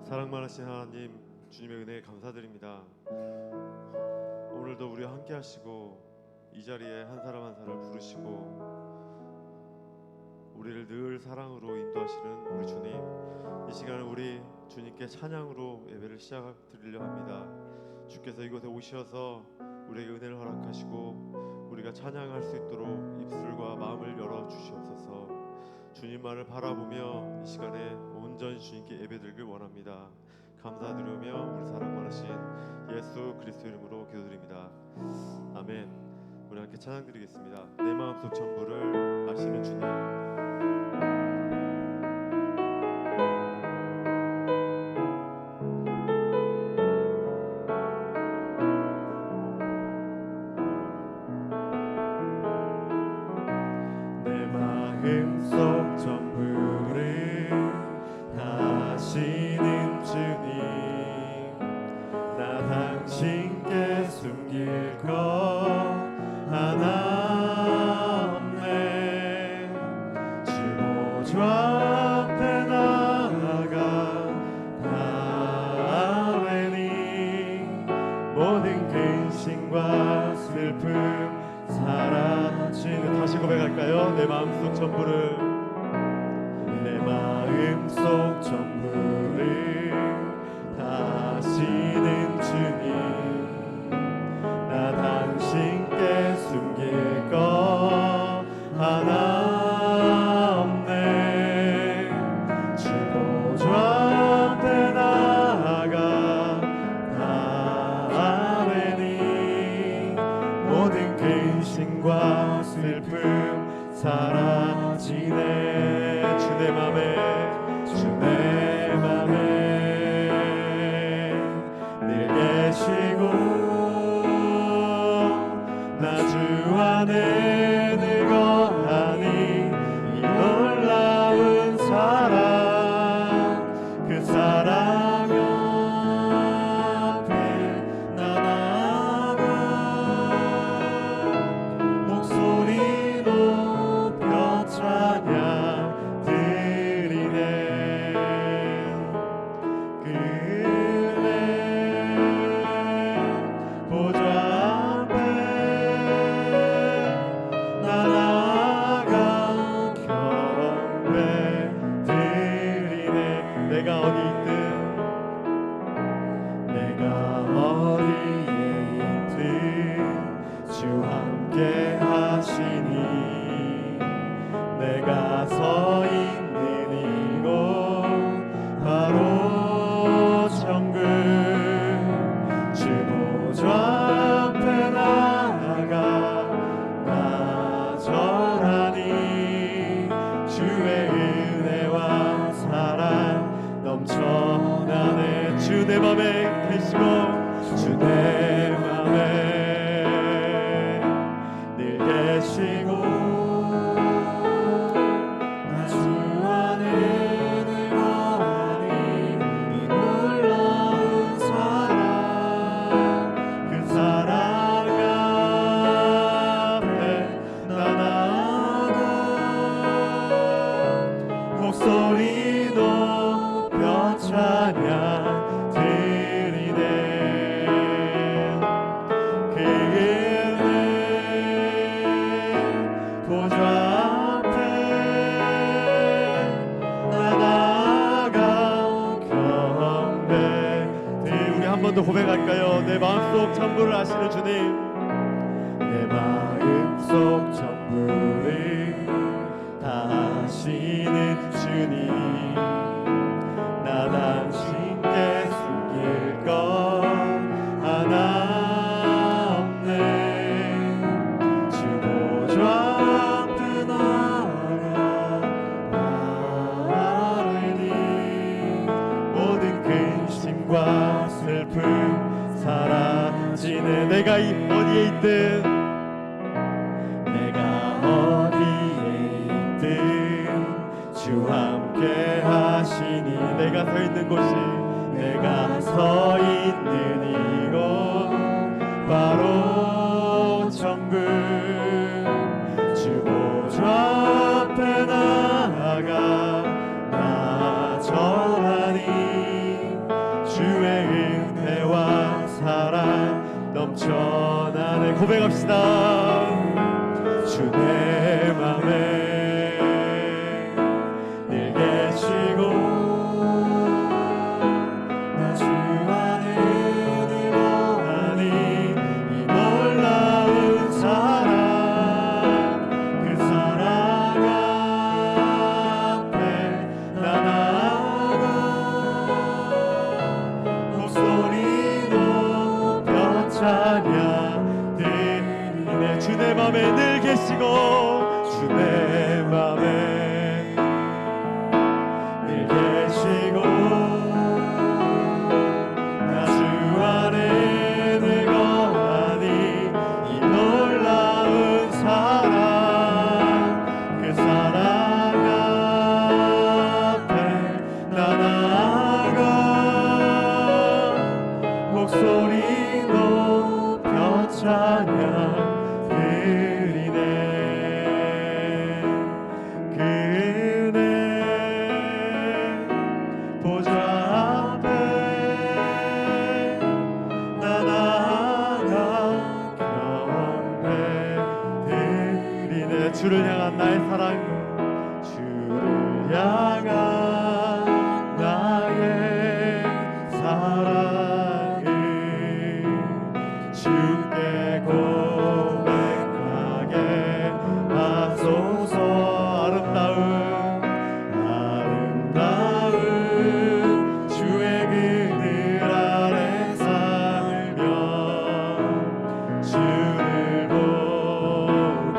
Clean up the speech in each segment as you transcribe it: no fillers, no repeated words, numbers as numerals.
사랑 많으신 하나님, 주님의 은혜에 감사드립니다. 오늘도 우리와 함께 하시고 이 자리에 한 사람 한 사람을 부르시고 우리를 늘 사랑으로 인도하시는 우리 주님, 이 시간은 우리 주님께 찬양으로 예배를 시작드리려 합니다. 주께서 이곳에 오셔서 우리에게 은혜를 허락하시고 우리가 찬양할 수 있도록 입술과 마음을 열어 주시옵소서. 주님만을 바라보며 이 시간에 온전히 주님께 예배드리길 원합니다. 감사드리며 우리 사랑 많으신 예수 그리스도 이름으로 기도드립니다. 아멘. 우리 함께 찬양드리겠습니다. 내 마음속 전부를 아시는 주님. 마음속 전부를 아시는 주님, 나 당신께 숨길 것 하나 없네. 주 보좌 앞에 나아가 아뢰니 모든 근심과 슬픔 사라지는. 다시 고백할까요? 내 마음속 전부를, 내 마음속 전부를 다시는 주님, 나 당신께 숨길 것 하나 없네. 주 보좌 앞에 나아가 아뢰니 모든 근심과 슬픔 사라지네. 주 내 맘에, 주 내 맘에 늘 계시고 나 주 안에 늘 거하니 이 놀라운 사랑, 그 사랑 앞에 나 나아가 목소리 높여 찬양 드리네. 그네 보좌 앞에 나 나아가 경배 드리네. 내가 어디 있든, 내가 어디에 있든 주 함께 하시니 내가 서 있는 이곳 바로 천국. 주 보좌 앞에 나아가 나 절하니 주의 은혜와 사랑 넘쳐나네. 주 내 맘에 계시고 주 내 맘에 늘 계시고 나 주 안에 늘 거하니 이 놀라운 사랑, 그 사랑 앞에 나 나아가 목소리 높여 찬양 드리네. 그 은혜 보좌 앞에 나 나아가 경배. 우리 한 번 더 고백할까요? 내 마음속 전부를 아시는 주님, 내 마음속 전부를 다 아시는 주님, 나 당신께 숨길 것 하나 없네. 주 보좌 앞에 나아가 아뢰니 모든 근심과 슬픔 사라지네. 내가 어디에 있든, 내가 어디에 있든 주 함께 하시니 내가 서 있는 곳이, 내가 서 있는 이곳 바로 천국. 주 보좌 앞에 나아가 나 절하니 고백합시다. 주내 맘에 늘 계시고 나 주 안에 늘 거하니 이 놀라운 사랑 그 사랑 앞에 나 나아가 목소리 높여 찬양 드리네. 주내 맘에 늘 계시고 주내 맘에 늘 계시고 나 주 안에 늘 거하니 이 놀라운 사랑 그 사랑 앞에 나 나아가 목소리 높여 찬양 드리네. 그 은혜 보좌 앞에 나 나아가 경배 드리네. 주를 향한 나의 사랑 주를 향한 나의 사랑을 주께 고백하게 하소서. 아름다운 주의 그늘 아래 살며 주를 보게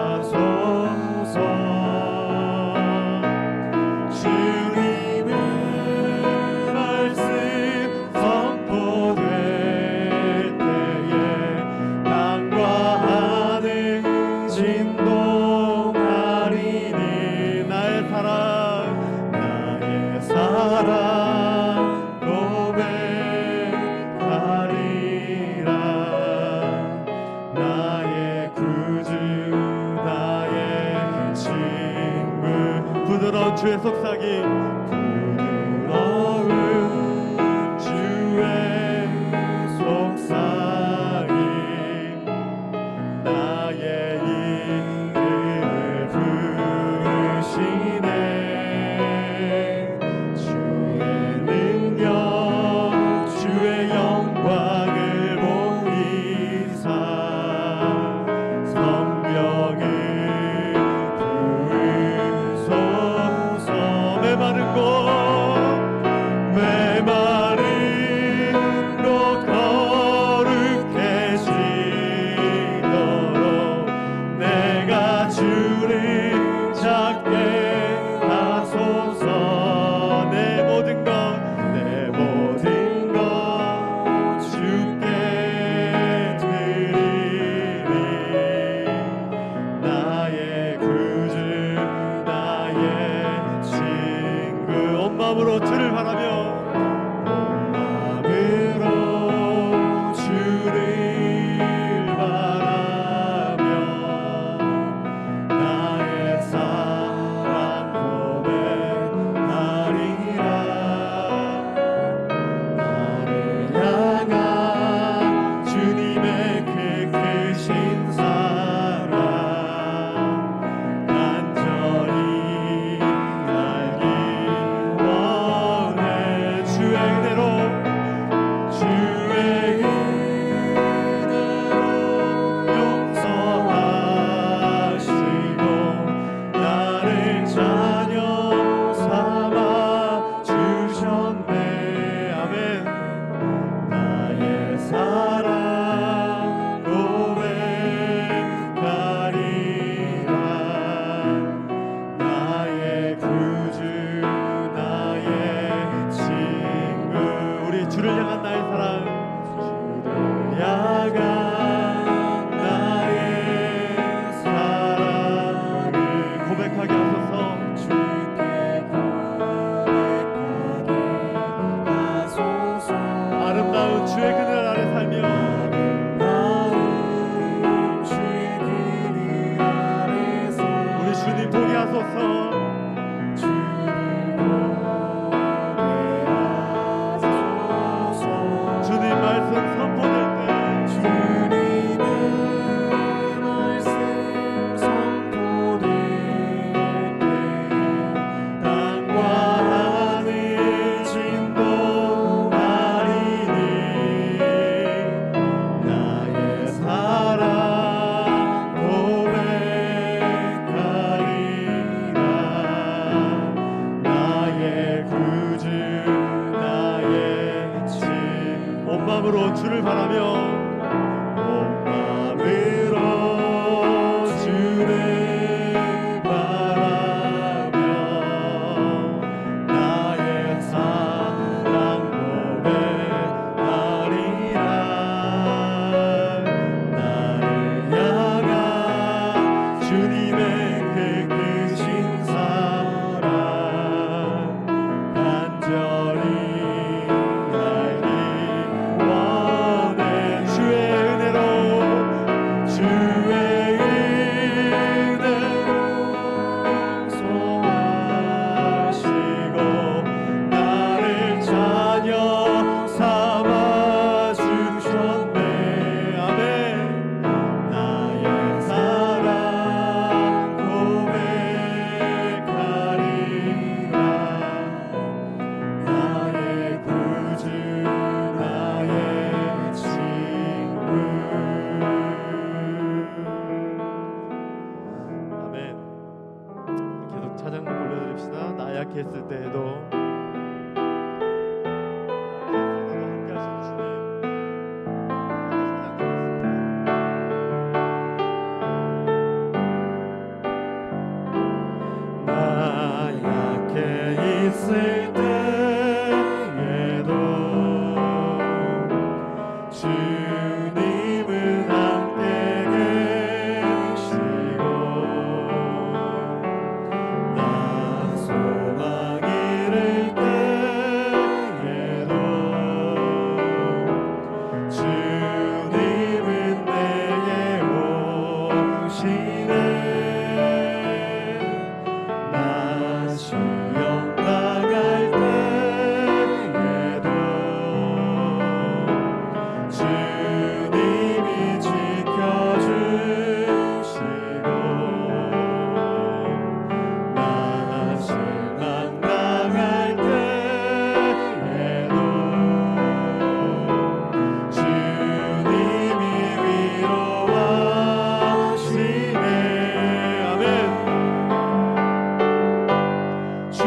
하소서. 주님의 말씀 선포될 때에 땅과 하늘 진동하리니 나의 사랑 고백하리라. 나의 구주 나의 친구 부드러운 주의 속삭임 부드러운 주의 속삭임 나의 이름을 부르시네. 주의 능력 주의 영광을 보이사 성령을 부으소서. 메마른 곳 거룩해지도록 내가 주를 찾게 하소서. 내 모든 것 주께 드리리. 나의 구주 나의 친구 온 마음으로 주를 바라며 온 마음으로 주를 바라며 나의 사랑 고백하리라. 나를 향한 주님의 그 크신 사랑 간절히 알기 원해. 마음으로 주를 바라며 온 마음으로 주를 바라며 나의 사랑 노래하리라. 나를 향한 주님의 그 크신 사랑 간절히 알기 원해. 주의 은혜로 용서하시고 나를 자녀 삼아 주셨네. 아멘. 나의 사랑 고백하리라. 나의 구주 나의 친구. 아멘. 계속 찬양 올려드립시다. 나약했을 때에도 함께 하시는 주님 찬양 드리겠습니다. 나 약해 있을 때에도 주님은 함께 계시고 나 소망 잃을 때에도 주님은 내게 오시네. 나 수영 나갈 때에도 주님이 지켜주시고 나 실망 나갈 때에도 주님이 위로하시네. 아멘. 주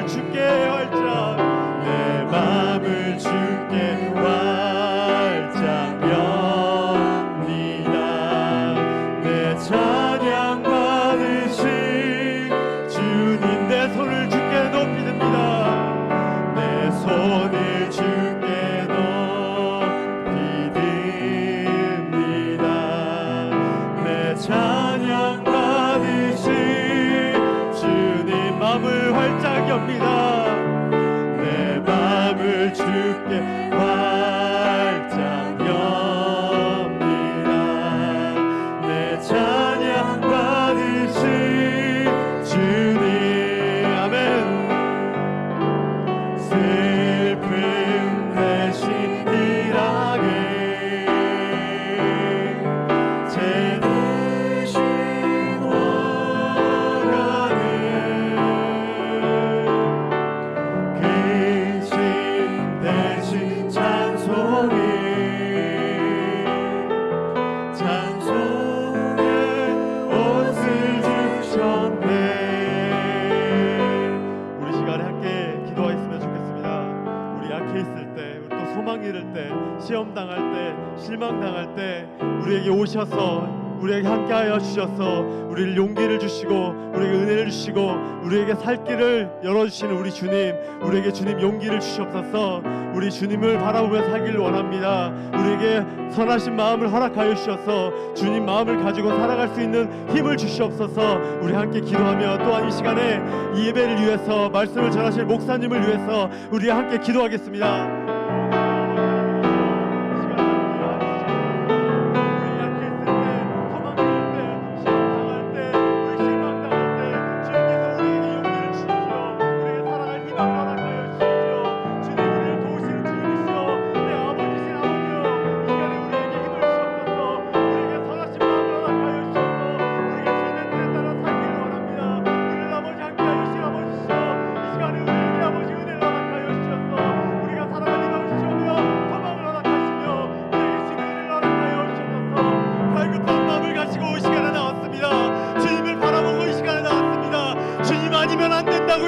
마음을 주께 활짝 내 마음을 주께 활짝 엽니다. 내 찬양 받으신 주님 내 손을 주께 높이 듭니다. 내 손을 주께 높이 듭니다. 내 찬양 받으신 주님 마음을 활짝 엽니다. 내 마음을 주께 활짝 엽니다. 내 찬양 받으신 주님 아멘. 슬픔 대신 일하게 제 대신 원하는 근심 대신 찬송의 옷을 주셨네. 우리 시간에 함께 기도하였으면 좋겠습니다. 우리 약해 있을 때, 우리 또 소망 잃을 때, 시험 당할 때, 실망 당할 때 우리에게 오셔서 우리에게 함께하여 주셔서 우리를 용기를 주시고 우리에게 은혜를 주시고 우리에게 살 길을 열어주시는 우리 주님, 우리에게 주님 용기를 주시옵소서. 우리 주님을 바라보며 살기를 원합니다. 우리에게 선하신 마음을 허락하여 주셔서 주님 마음을 가지고 살아갈 수 있는 힘을 주시옵소서. 우리 함께 기도하며 또한 이 시간에 이 예배를 위해서 말씀을 전하실 목사님을 위해서 우리 함께 기도하겠습니다.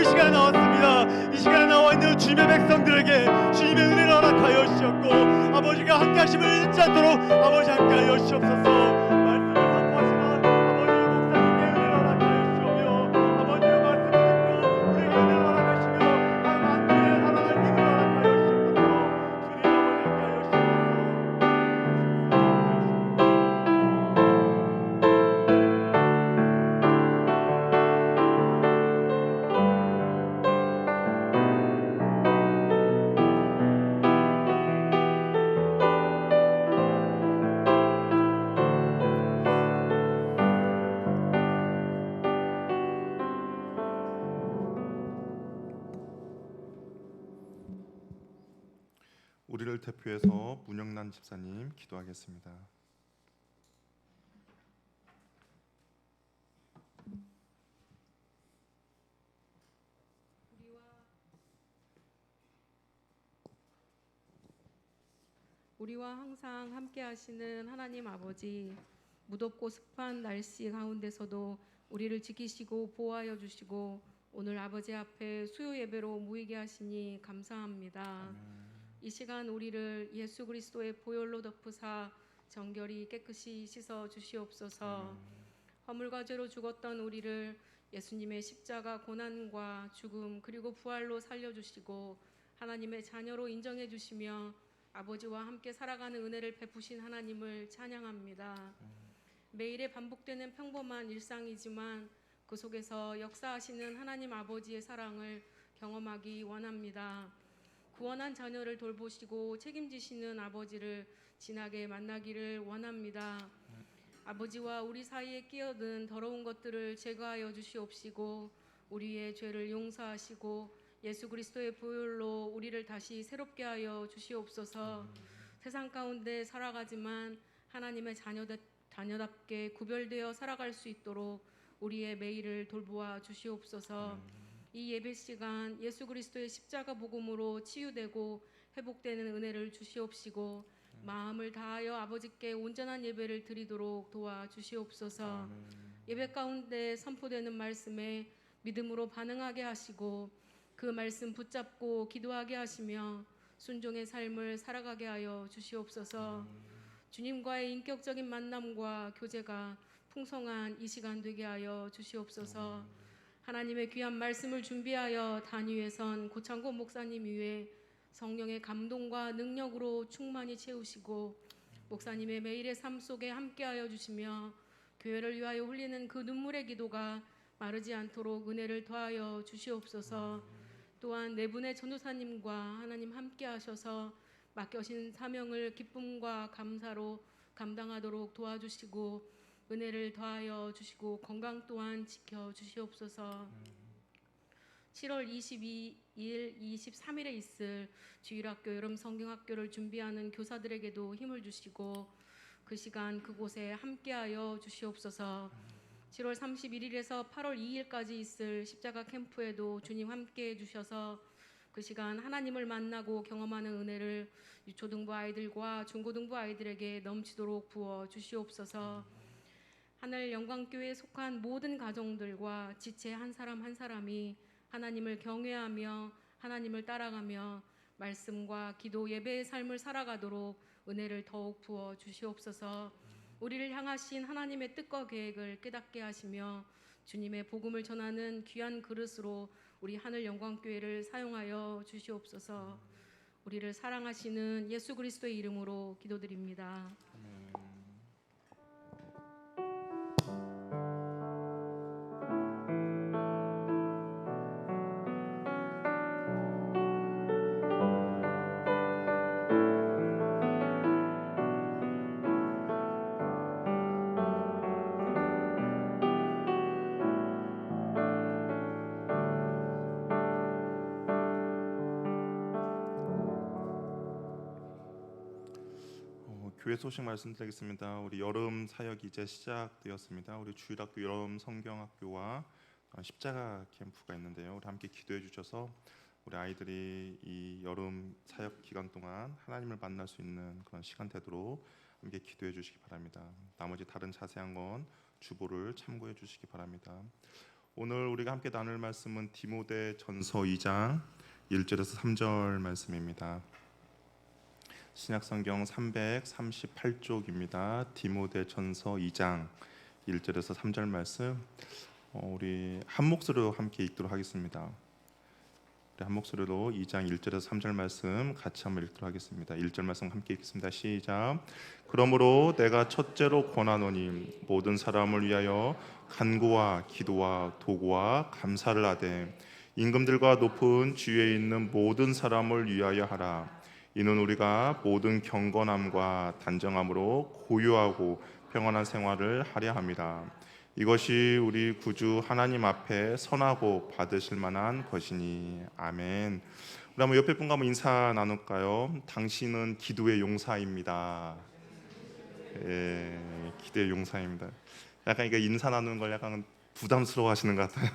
이 시간에 나왔습니다. 이 시간에 나와 있는 주님의 백성들에게 주님의 은혜를 허락하여 주셨고 아버지가 함께 하심을 잊지 않도록 아버지 함께 하여 주시옵소서. 말씀을 선포하시는 아버지 목사님께 은혜를 허락하여 주시오며 아버지의 말씀을 듣고 우리에게 은혜를 허락하시며 함께 살아갈 힘을 허락하여 주시옵소서. 주님 아버지 함께 하여 주시옵소서. 우리를 대표해서 문영란 집사님 기도하겠습니다. 우리와 항상 함께 하시는 하나님 아버지, 무덥고 습한 날씨 가운데서도 우리를 지키시고 보호하여 주시고 오늘 아버지 앞에 수요 예배로 모이게 하시니 감사합니다. 이 시간 우리를 예수 그리스도의 보혈로 덮으사 정결히 깨끗이 씻어 주시옵소서. 허물과 죄로 죽었던 우리를 예수님의 십자가 고난과 죽음 그리고 부활로 살려주시고 하나님의 자녀로 인정해 주시며 아버지와 함께 살아가는 은혜를 베푸신 하나님을 찬양합니다. 매일에 반복되는 평범한 일상이지만 그 속에서 역사하시는 하나님 아버지의 사랑을 경험하기 원합니다. 구원한 자녀를 돌보시고 책임지시는 아버지를 진하게 만나기를 원합니다. 아버지와 우리 사이에 끼어든 더러운 것들을 제거하여 주시옵시고 우리의 죄를 용서하시고 예수 그리스도의 보혈로 우리를 다시 새롭게 하여 주시옵소서. 세상 가운데 살아가지만 하나님의 자녀답게 구별되어 살아갈 수 있도록 우리의 매일을 돌보아 주시옵소서. 이 예배 시간 예수 그리스도의 십자가 복음으로 치유되고 회복되는 은혜를 주시옵시고 마음을 다하여 아버지께 온전한 예배를 드리도록 도와주시옵소서. 예배 가운데 선포되는 말씀에 믿음으로 반응하게 하시고 그 말씀 붙잡고 기도하게 하시며 순종의 삶을 살아가게 하여 주시옵소서. 주님과의 인격적인 만남과 교제가 풍성한 이 시간 되게 하여 주시옵소서. 하나님의 귀한 말씀을 준비하여 단위에 선 고창곤 목사님 위에 성령의 감동과 능력으로 충만히 채우시고 목사님의 매일의 삶 속에 함께하여 주시며 교회를 위하여 흘리는 그 눈물의 기도가 마르지 않도록 은혜를 더하여 주시옵소서. 또한 네 분의 전도사님과 하나님 함께하셔서 맡겨진 사명을 기쁨과 감사로 감당하도록 도와주시고 은혜를 더하여 주시고 건강 또한 지켜 주시옵소서. 7월 22일, 23일에 있을 주일학교 여름 성경학교를 준비하는 교사들에게도 힘을 주시고 그 시간 그곳에 함께하여 주시옵소서. 7월 31일에서 8월 2일까지 있을 십자가 캠프에도 주님 함께해 주셔서 그 시간 하나님을 만나고 경험하는 은혜를 유초등부 아이들과 중고등부 아이들에게 넘치도록 부어 주시옵소서. 하늘 영광교회에 속한 모든 가정들과 지체 한 사람 한 사람이 하나님을 경외하며 하나님을 따라가며 말씀과 기도 예배의 삶을 살아가도록 은혜를 더욱 부어 주시옵소서. 우리를 향하신 하나님의 뜻과 계획을 깨닫게 하시며 주님의 복음을 전하는 귀한 그릇으로 우리 하늘 영광교회를 사용하여 주시옵소서. 우리를 사랑하시는 예수 그리스도의 이름으로 기도드립니다. 교회 소식 말씀드리겠습니다. 우리 여름 사역이 이제 시작되었습니다. 우리 주일학교 여름 성경학교와 십자가 캠프가 있는데요. 우리 함께 기도해 주셔서 우리 아이들이 이 여름 사역 기간 동안 하나님을 만날 수 있는 그런 시간 되도록 함께 기도해 주시기 바랍니다. 나머지 다른 자세한 건 주보를 참고해 주시기 바랍니다. 오늘 우리가 함께 나눌 말씀은 디모데전서 2장 1절에서 3절 말씀입니다. 신약성경 338쪽입니다. 디모데전서 2장 1절에서 3절 말씀 우리 한 목소리로 함께 읽도록 하겠습니다. 우리 한 목소리로 2장 1절에서 3절 말씀 같이 한번 읽도록 하겠습니다. 1절 말씀 함께 읽겠습니다. 시작. 그러므로 내가 첫째로 권하노니 모든 사람을 위하여 간구와 기도와 도구와 감사를 하되 임금들과 높은 지위에 있는 모든 사람을 위하여 하라. 이는 우리가 모든 경건함과 단정함으로 고요하고 평안한 생활을 하려 합니다. 이것이 우리 구주 하나님 앞에 선하고 받으실 만한 것이니 아멘. 우리 한번 옆에 분과 한번 인사 나눌까요? 당신은 기도의 용사입니다. 예, 기도의 용사입니다. 약간 이게 인사 나누는 걸 약간 부담스러워하시는 것 같아요.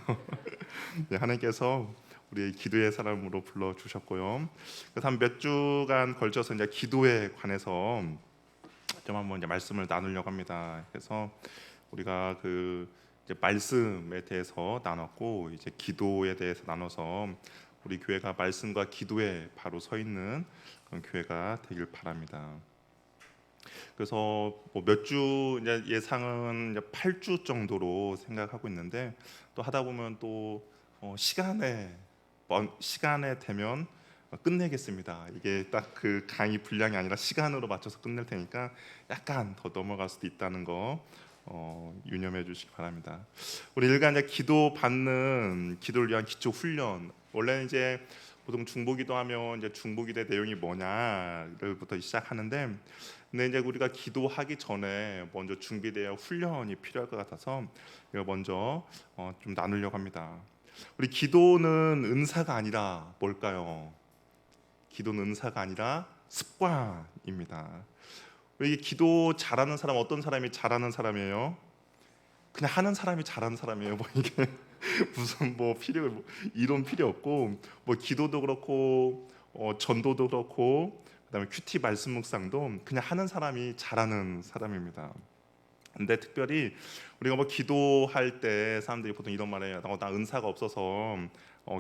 네, 하나님께서 우리 기도의 사람으로 불러 주셨고요. 그래서 한 몇 주간 걸쳐서 이제 기도에 관해서 좀 한번 이제 말씀을 나누려고 합니다. 그래서 우리가 그 이제 말씀에 대해서 나눴고 이제 기도에 대해서 나눠서 우리 교회가 말씀과 기도에 바로 서 있는 그런 교회가 되길 바랍니다. 그래서 뭐 몇 주 이제 예상은 이제 8주 정도로 생각하고 있는데 또 하다 보면 또 시간에 되면 끝내겠습니다. 이게 딱 그 강의 분량이 아니라 시간으로 맞춰서 끝낼 테니까 약간 더 넘어갈 수도 있다는 거 유념해 주시기 바랍니다. 우리 일간 이제 기도를 위한 기초 훈련. 원래는 이제 보통 중보기도하면 이제 중보기도의 내용이 뭐냐를부터 시작하는데, 근데 이제 우리가 기도하기 전에 먼저 준비되어 훈련이 필요할 것 같아서 이거 먼저 좀 나누려고 합니다. 우리 기도는 은사가 아니라 뭘까요? 기도는 은사가 아니라 습관입니다. 우리 기도 잘하는 사람 어떤 사람이 잘하는 사람이에요? 그냥 하는 사람이 잘하는 사람이에요. 뭐 이게 무슨 뭐 이론 필요 없고 뭐 기도도 그렇고 전도도 그렇고 그다음에 큐티 말씀 묵상도 그냥 하는 사람이 잘하는 사람입니다. 근데 특별히 우리가 뭐 기도할 때 사람들이 보통 이런 말을 해요. 나 은사가 없어서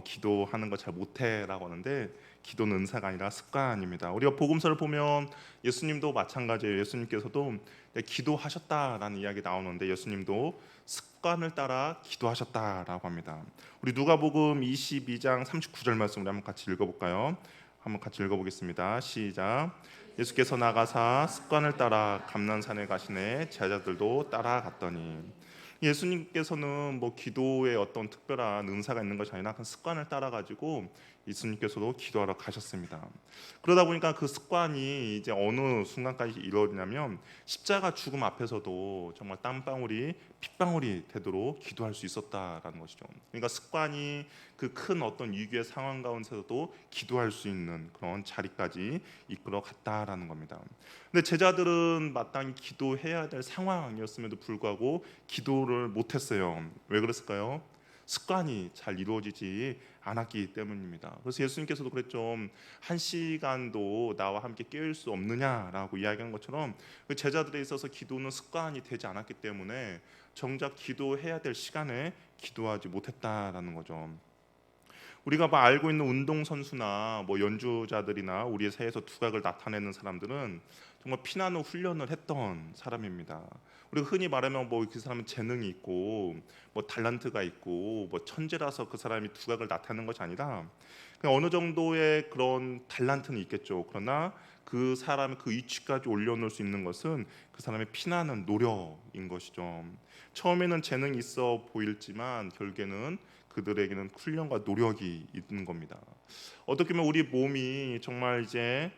기도하는 거 잘 못해라고 하는데 기도는 은사가 아니라 습관입니다. 우리가 복음서를 보면 예수님도 마찬가지예요. 예수님께서도 기도하셨다라는 이야기 나오는데 예수님도 습관을 따라 기도하셨다라고 합니다. 우리 누가복음 22장 39절 말씀 우리 한번 같이 읽어볼까요? 한번 같이 읽어보겠습니다. 시작. 예수께서 나가사 습관을 따라 감난산에 가시네 제자들도 따라갔더니 예수님께서는 뭐 기도에 어떤 특별한 은사가 있는 것이 아니라 그 습관을 따라 가지고 예수님께서도 기도하러 가셨습니다. 그러다 보니까 그 습관이 이제 어느 순간까지 이루어지냐면 십자가 죽음 앞에서도 정말 땀방울이 핏방울이 되도록 기도할 수 있었다라는 것이죠. 그러니까 습관이 그 큰 어떤 위기의 상황 가운데서도 기도할 수 있는 그런 자리까지 이끌어 갔다라는 겁니다. 근데 제자들은 마땅히 기도해야 될 상황이었음에도 불구하고 기도를 못했어요. 왜 그랬을까요? 습관이 잘 이루어지지 않았기 때문입니다. 그래서 예수님께서도 그랬죠. 한 시간도 나와 함께 깨울 수 없느냐라고 이야기한 것처럼 그 제자들에 있어서 기도는 습관이 되지 않았기 때문에 정작 기도해야 될 시간에 기도하지 못했다라는 거죠. 우리가 뭐 알고 있는 운동선수나 뭐 연주자들이나 우리의 사회에서 두각을 나타내는 사람들은 정말 피나는 훈련을 했던 사람입니다. 우리가 흔히 말하면 뭐 그 사람은 재능이 있고 뭐 달란트가 있고 뭐 천재라서 그 사람이 두각을 나타내는 것이 아니라 그냥 어느 정도의 그런 달란트는 있겠죠. 그러나 그 사람의 그 위치까지 올려놓을 수 있는 것은 그 사람의 피나는 노력인 것이죠. 처음에는 재능이 있어 보일지만 결국에는 그들에게는 훈련과 노력이 있는 겁니다. 어떻게 보면 우리 몸이 정말 이제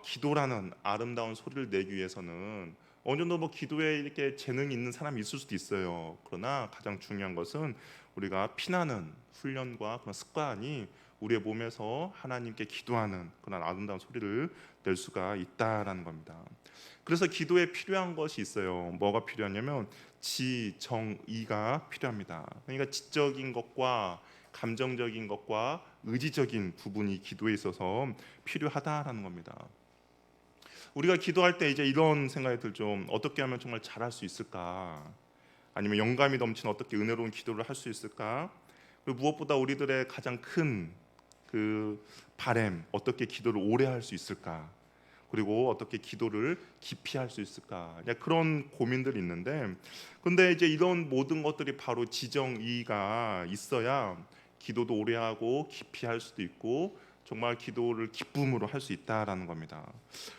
기도라는 아름다운 소리를 내기 위해서는 어느 정도 뭐 기도에 이렇게 재능이 있는 사람이 있을 수도 있어요. 그러나 가장 중요한 것은 우리가 피나는 훈련과 그런 습관이 우리의 몸에서 하나님께 기도하는 그런 아름다운 소리를 낼 수가 있다라는 겁니다. 그래서 기도에 필요한 것이 있어요. 뭐가 필요하냐면 지정의가 필요합니다. 그러니까 지적인 것과 감정적인 것과 의지적인 부분이 기도에 있어서 필요하다라는 겁니다. 우리가 기도할 때 이제 이런 생각이 들죠. 어떻게 하면 정말 잘할 수 있을까? 아니면 영감이 넘치는 어떻게 은혜로운 기도를 할 수 있을까? 그리고 무엇보다 우리들의 가장 큰 그 바램, 어떻게 기도를 오래 할 수 있을까? 그리고 어떻게 기도를 깊이 할 수 있을까? 그런 고민들이 있는데, 근데 이제 이런 모든 것들이 바로 지정의가 있어야 기도도 오래 하고 깊이 할 수도 있고 정말 기도를 기쁨으로 할 수 있다라는 겁니다.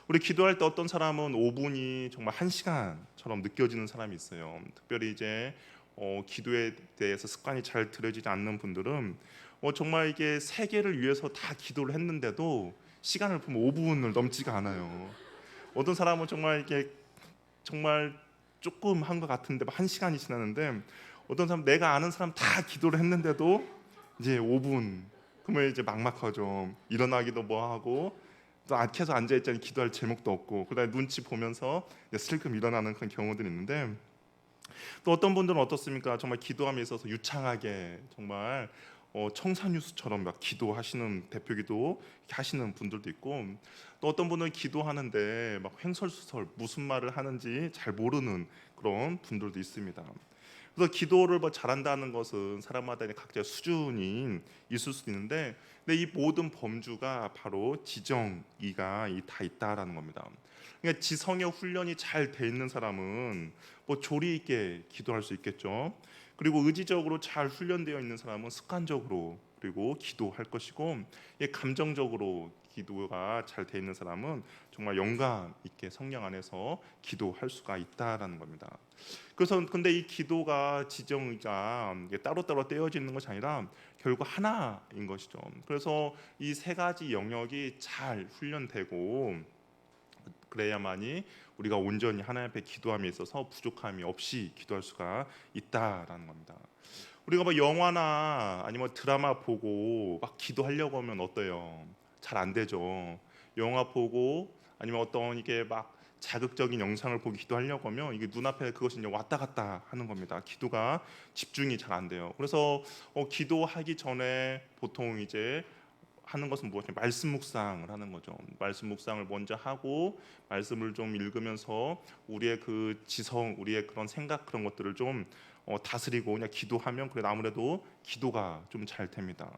우리 기도할 때 어떤 사람은 5분이 정말 1시간처럼 느껴지는 사람이 있어요. 특별히 이제 기도에 대해서 습관이 잘 들여지지 않는 분들은 정말 이게 세계를 위해서 다 기도를 했는데도 시간을 보면 5분을 넘지가 않아요. 어떤 사람은 정말 이게 정말 조금 한 것 같은데 1시간이 지났는데 어떤 사람 내가 아는 사람 다 기도를 했는데도 이제 5분 그러면 이제 막막하죠. 일어나기도 뭐하고 또 계속 앉아있자니 기도할 제목도 없고 그다음에 눈치 보면서 슬금 일어나는 그런 경우들이 있는데 또 어떤 분들은 어떻습니까? 정말 기도함에 있어서 유창하게 정말 청산유수처럼 막 기도하시는 대표기도 하시는 분들도 있고 또 어떤 분은 기도하는데 막 횡설수설 무슨 말을 하는지 잘 모르는 그런 분들도 있습니다. 그래서 기도를 뭐 잘한다는 것은 사람마다 각자 수준이 있을 수도 있는데 근데 이 모든 범주가 바로 지정의가 다 있다라는 겁니다. 그러니까 지성의 훈련이 잘 돼 있는 사람은 뭐 조리 있게 기도할 수 있겠죠. 그리고 의지적으로 잘 훈련되어 있는 사람은 습관적으로 그리고 기도할 것이고 감정적으로 기도가 잘 돼 있는 사람은 정말 영감 있게 성령 안에서 기도할 수가 있다라는 겁니다. 그래서 근데 이 기도가 지정의가 따로따로 떼어지는 것이 아니라 결국 하나인 것이죠. 그래서 이 세 가지 영역이 잘 훈련되고 그래야만이 우리가 온전히 하나님 앞에 기도함에 있어서 부족함이 없이 기도할 수가 있다라는 겁니다. 우리가 뭐 영화나 아니면 드라마 보고 막 기도하려고 하면 어때요? 잘 안 되죠. 영화 보고 아니면 어떤 이게 막 자극적인 영상을 보고 기도하려고 하면 이게 눈앞에 그것이 이제 왔다 갔다 하는 겁니다. 기도가 집중이 잘 안 돼요. 그래서 기도하기 전에 보통 이제 하는 것은 무엇이냐? 말씀 묵상을 하는 거죠. 말씀 묵상을 먼저 하고 말씀을 좀 읽으면서 우리의 그 지성, 우리의 그런 생각 그런 것들을 좀 다스리고 그냥 기도하면 그래도 아무래도 기도가 좀 잘 됩니다.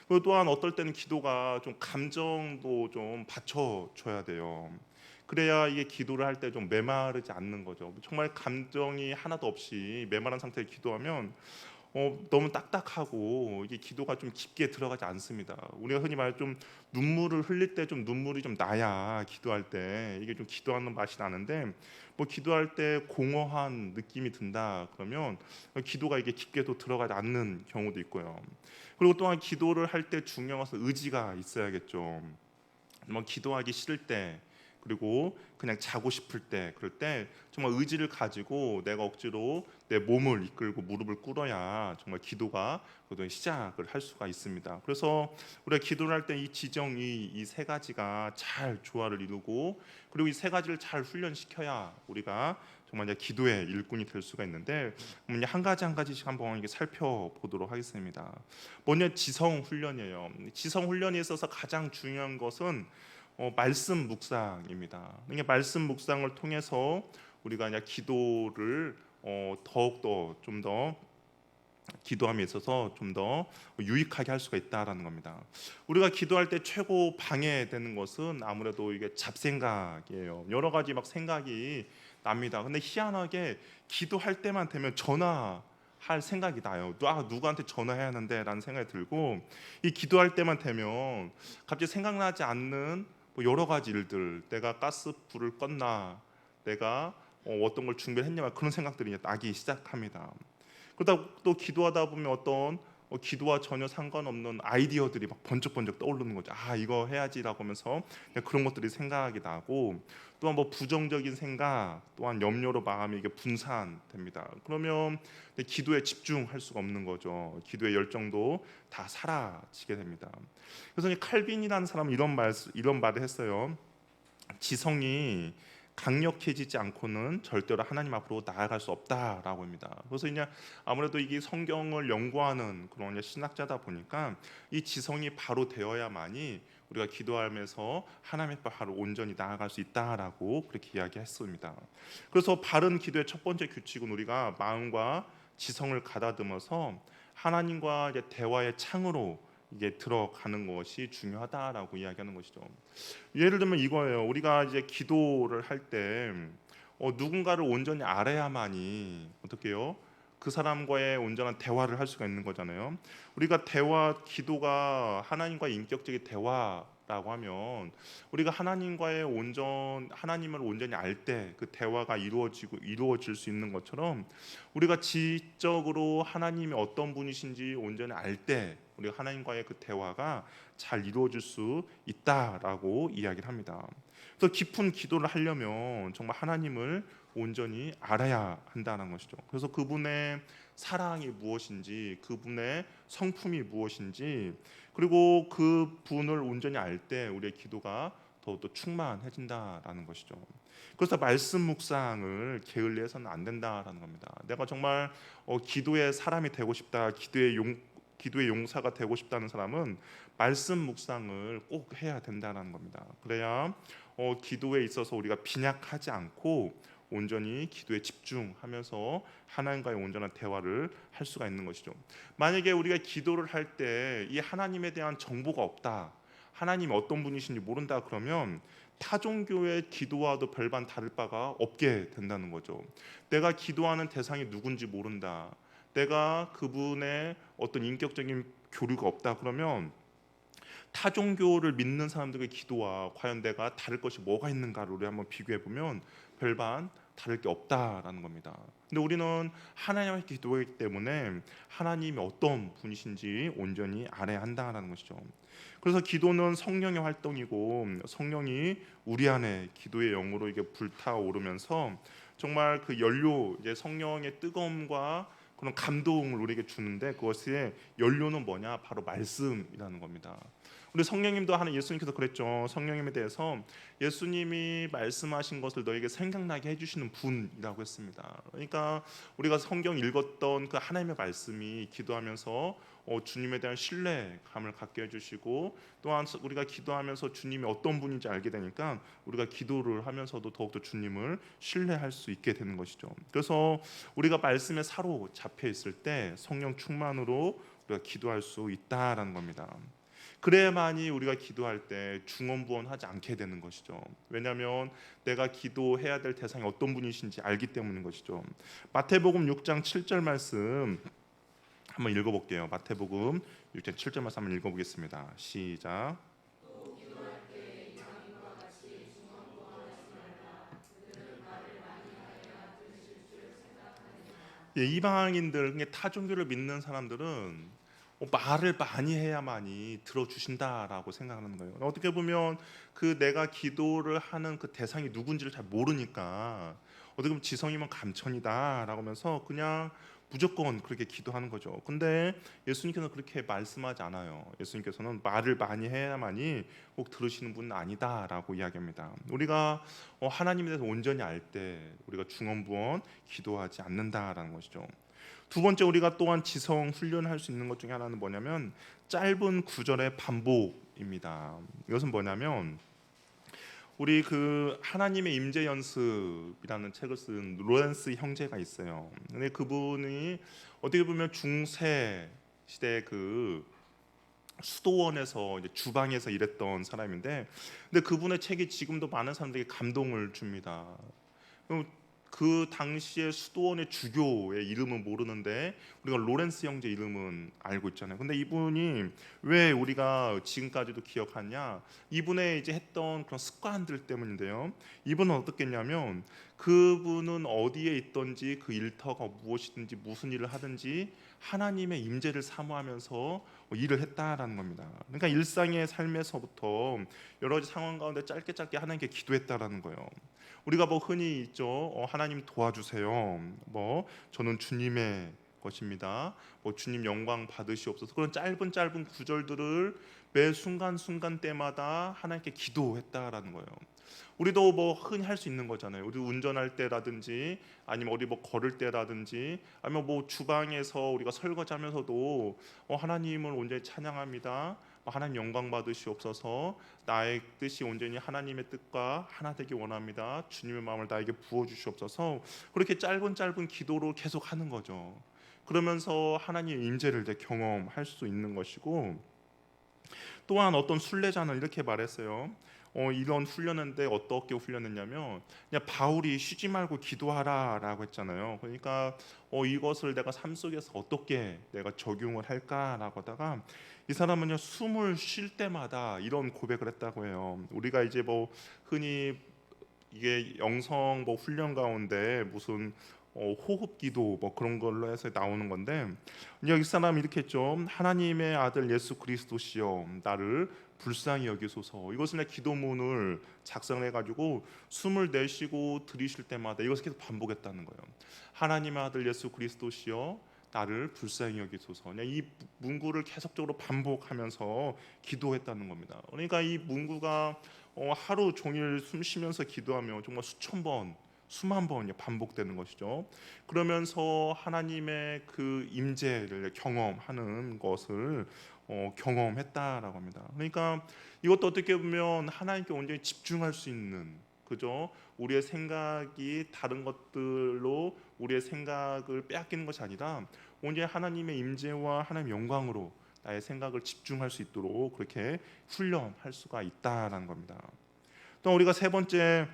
그리고 또한 어떨 때는 기도가 좀 감정도 좀 받쳐줘야 돼요. 그래야 이게 기도를 할 때 좀 메마르지 않는 거죠. 정말 감정이 하나도 없이 메마른 상태에 기도하면 너무 딱딱하고 이게 기도가 좀 깊게 들어가지 않습니다. 우리가 흔히 말해 좀 눈물을 흘릴 때 좀 눈물이 좀 나야 기도할 때 이게 좀 기도하는 맛이 나는데 뭐 기도할 때 공허한 느낌이 든다 그러면 기도가 이게 깊게도 들어가지 않는 경우도 있고요. 그리고 또한 기도를 할 때 중요한 것은 의지가 있어야겠죠. 뭐 기도하기 싫을 때 그리고 그냥 자고 싶을 때 그럴 때 정말 의지를 가지고 내가 억지로 내 몸을 이끌고 무릎을 꿇어야 정말 기도가 그래도 시작을 할 수가 있습니다. 그래서 우리가 기도를 할 때 이 지정이 이 세 가지가 잘 조화를 이루고 그리고 이 세 가지를 잘 훈련시켜야 우리가 정말 이제 기도의 일꾼이 될 수가 있는데 한 가지 한 가지씩 한번 이게 살펴보도록 하겠습니다. 먼저 지성 훈련이에요. 지성 훈련에 있어서 가장 중요한 것은 말씀 묵상입니다. 이게 말씀 묵상을 통해서 우리가 그냥 기도를 더욱더 좀 더 기도함에 있어서 좀 더 유익하게 할 수가 있다라는 겁니다. 우리가 기도할 때 최고 방해되는 것은 아무래도 이게 잡생각이에요. 여러 가지 막 생각이 납니다. 근데 희한하게 기도할 때만 되면 전화할 생각이 나요. 누구한테 전화해야 하는데라는 생각이 들고 이 기도할 때만 되면 갑자기 생각나지 않는 뭐 여러 가지 일들, 내가 가스 불을 껐나, 내가 어떤 걸 준비했냐 그런 생각들이 나기 시작합니다. 그러다 또 기도하다 보면 어떤 기도와 전혀 상관없는 아이디어들이 막 번쩍번쩍 떠오르는 거죠. 이거 해야지라고 하면서 그런 것들이 생각이 나고 또한 뭐 부정적인 생각 또한 염려로 마음이 이게 분산됩니다. 그러면 기도에 집중할 수가 없는 거죠. 기도의 열정도 다 사라지게 됩니다. 그래서 이 칼빈이라는 사람은 이런 말을 했어요. 지성이 강력해지지 않고는 절대로 하나님 앞으로 나아갈 수 없다라고 합니다. 그래서 이제 아무래도 이게 성경을 연구하는 그런 신학자다 보니까 이 지성이 바로 되어야만이 우리가 기도하면서 하나님 앞에 바로 온전히 나아갈 수 있다라고 그렇게 이야기했습니다. 그래서 바른 기도의 첫 번째 규칙은 우리가 마음과 지성을 가다듬어서 하나님과 이제 대화의 창으로 이게 들어가는 것이 중요하다라고 이야기하는 것이죠. 예를 들면 이거예요. 우리가 이제 기도를 할 때 누군가를 온전히 알아야만이 어떻게요? 그 사람과의 온전한 대화를 할 수가 있는 거잖아요. 우리가 기도가 하나님과의 인격적인 대화라고 하면 우리가 하나님을 온전히 알 때 그 대화가 이루어질 수 있는 것처럼 우리가 지적으로 하나님이 어떤 분이신지 온전히 알 때 우리가 하나님과의 그 대화가 잘 이루어질 수 있다라고 이야기를 합니다. 그래서 깊은 기도를 하려면 정말 하나님을 온전히 알아야 한다는 것이죠. 그래서 그분의 사랑이 무엇인지, 그분의 성품이 무엇인지, 그리고 그분을 온전히 알 때 우리의 기도가 더욱더 충만해진다라는 것이죠. 그래서 말씀 묵상을 게을리해서는 안 된다라는 겁니다. 내가 정말 기도의 사람이 되고 싶다, 기도의 용사가 되고 싶다는 사람은 말씀 묵상을 꼭 해야 된다는 겁니다. 그래야 기도에 있어서 우리가 빈약하지 않고 온전히 기도에 집중하면서 하나님과의 온전한 대화를 할 수가 있는 것이죠. 만약에 우리가 기도를 할 때 이 하나님에 대한 정보가 없다, 하나님이 어떤 분이신지 모른다 그러면 타종교의 기도와도 별반 다를 바가 없게 된다는 거죠. 내가 기도하는 대상이 누군지 모른다, 내가 그분의 어떤 인격적인 교류가 없다 그러면 타종교를 믿는 사람들의 기도와 과연 내가 다를 것이 뭐가 있는가를 우리 한번 비교해 보면 별반 다를 게 없다라는 겁니다. 근데 우리는 하나님의 기도이기 때문에 하나님이 어떤 분이신지 온전히 알아야 한다라는 것이죠. 그래서 기도는 성령의 활동이고 성령이 우리 안에 기도의 영으로 이게 불타오르면서 정말 그 연료, 이제 성령의 뜨거움과 그런 감동을 우리에게 주는데 그것의 연료는 뭐냐? 바로 말씀이라는 겁니다. 우리 성령님도 하는 예수님께서 그랬죠. 성령님에 대해서 예수님이 말씀하신 것을 너에게 생각나게 해주시는 분이라고 했습니다. 그러니까 우리가 성경 읽었던 그 하나님의 말씀이 기도하면서 주님에 대한 신뢰감을 갖게 해주시고, 또한 우리가 기도하면서 주님이 어떤 분인지 알게 되니까 우리가 기도를 하면서도 더욱더 주님을 신뢰할 수 있게 되는 것이죠. 그래서 우리가 말씀에 사로잡혀 있을 때 성령 충만으로 우리가 기도할 수 있다라는 겁니다. 그래야만이 우리가 기도할 때 중언부언하지 않게 되는 것이죠. 왜냐하면 내가 기도해야 될 대상이 어떤 분이신지 알기 때문인 것이죠. 마태복음 6장 7절 말씀 한번 읽어볼게요. 마태복음 6장 7절 말씀 한번 읽어보겠습니다. 시작. 예, 이방인들, 타 종교를 믿는 사람들은 말을 많이 해야만이 들어주신다라고 생각하는 거예요. 어떻게 보면 그 내가 기도를 하는 그 대상이 누군지를 잘 모르니까 어떻게 보면 지성이면 감천이다라고 하면서 그냥 무조건 그렇게 기도하는 거죠. 근데 예수님께서는 그렇게 말씀하지 않아요. 예수님께서는 말을 많이 해야만이 꼭 들으시는 분은 아니다라고 이야기합니다. 우리가 하나님에 대해서 온전히 알 때 우리가 중언부언 기도하지 않는다라는 것이죠. 두 번째, 우리가 또한 지성 훈련할 수 있는 것 중에 하나는 뭐냐면 짧은 구절의 반복입니다. 이것은 뭐냐면 우리 그 하나님의 임재 연습이라는 책을 쓴 로렌스 형제가 있어요. 근데 그분이 어떻게 보면 중세 시대 그 수도원에서 이제 주방에서 일했던 사람인데, 근데 그분의 책이 지금도 많은 사람들에게 감동을 줍니다. 그 당시에 수도원의 주교의 이름은 모르는데 우리가 로렌스 형제 이름은 알고 있잖아요. 근데 이분이 왜 우리가 지금까지도 기억하냐? 이분의 이제 했던 그런 습관들 때문인데요. 이분은 어떻겠냐면 그분은 어디에 있든지 그 일터가 무엇이든지 무슨 일을 하든지 하나님의 임재를 사모하면서 일을 했다라는 겁니다. 그러니까 일상의 삶에서부터 여러 가지 상황 가운데 짧게 하나님께 기도했다라는 거예요. 우리가 뭐 흔히 있죠. 하나님 도와주세요. 뭐 저는 주님의 것입니다. 뭐 주님 영광 받으시옵소서. 그런 짧은 구절들을 매 순간 때마다 하나님께 기도했다라는 거예요. 우리도 뭐 흔히 할 수 있는 거잖아요. 우리 운전할 때라든지 아니면 어디 뭐 걸을 때라든지 아니면 뭐 주방에서 우리가 설거지하면서도 하나님을 온전히 찬양합니다. 하나님 영광 받으시옵소서. 나의 뜻이 온전히 하나님의 뜻과 하나 되기 원합니다. 주님의 마음을 나에게 부어 주시옵소서. 그렇게 짧은 기도로 계속 하는 거죠. 그러면서 하나님의 임재를 경험할 수 있는 것이고, 또한 어떤 순례자는 이렇게 말했어요. 이런 훈련인데 어떻게 훈련했냐면 그냥 바울이 쉬지 말고 기도하라라고 했잖아요. 그러니까 이것을 내가 삶 속에서 어떻게 내가 적용을 할까라고 하다가 이 사람은요 숨을 쉴 때마다 이런 고백을 했다고 해요. 우리가 이제 뭐 흔히 이게 영성 뭐 훈련 가운데 무슨 호흡 기도 뭐 그런 걸로 해서 나오는 건데, 여기 사람이 이렇게 했죠. 하나님의 아들 예수 그리스도시여 나를 불쌍히 여기소서. 이것을 내 기도문을 작성해 가지고 숨을 내쉬고 들이쉴 때마다 이것을 계속 반복했다는 거예요. 하나님의 아들 예수 그리스도시여 나를 불쌍히 여기소서. 그냥 이 문구를 계속적으로 반복하면서 기도했다는 겁니다. 그러니까 이 문구가 하루 종일 숨 쉬면서 기도하면 정말 수만 번 반복되는 것이죠. 그러면서 하나님의 그 임재를 경험하는 것을 경험했다라고 합니다. 그러니까 이것도 어떻게 보면 하나님께 온전히 집중할 수 있는, 그죠? 우리의 생각이 다른 것들로 우리의 생각을 빼앗기는 것이 아니라 온전히 하나님의 임재와 하나님의 영광으로 나의 생각을 집중할 수 있도록 그렇게 훈련할 수가 있다라는 겁니다. 또 우리가 세 번째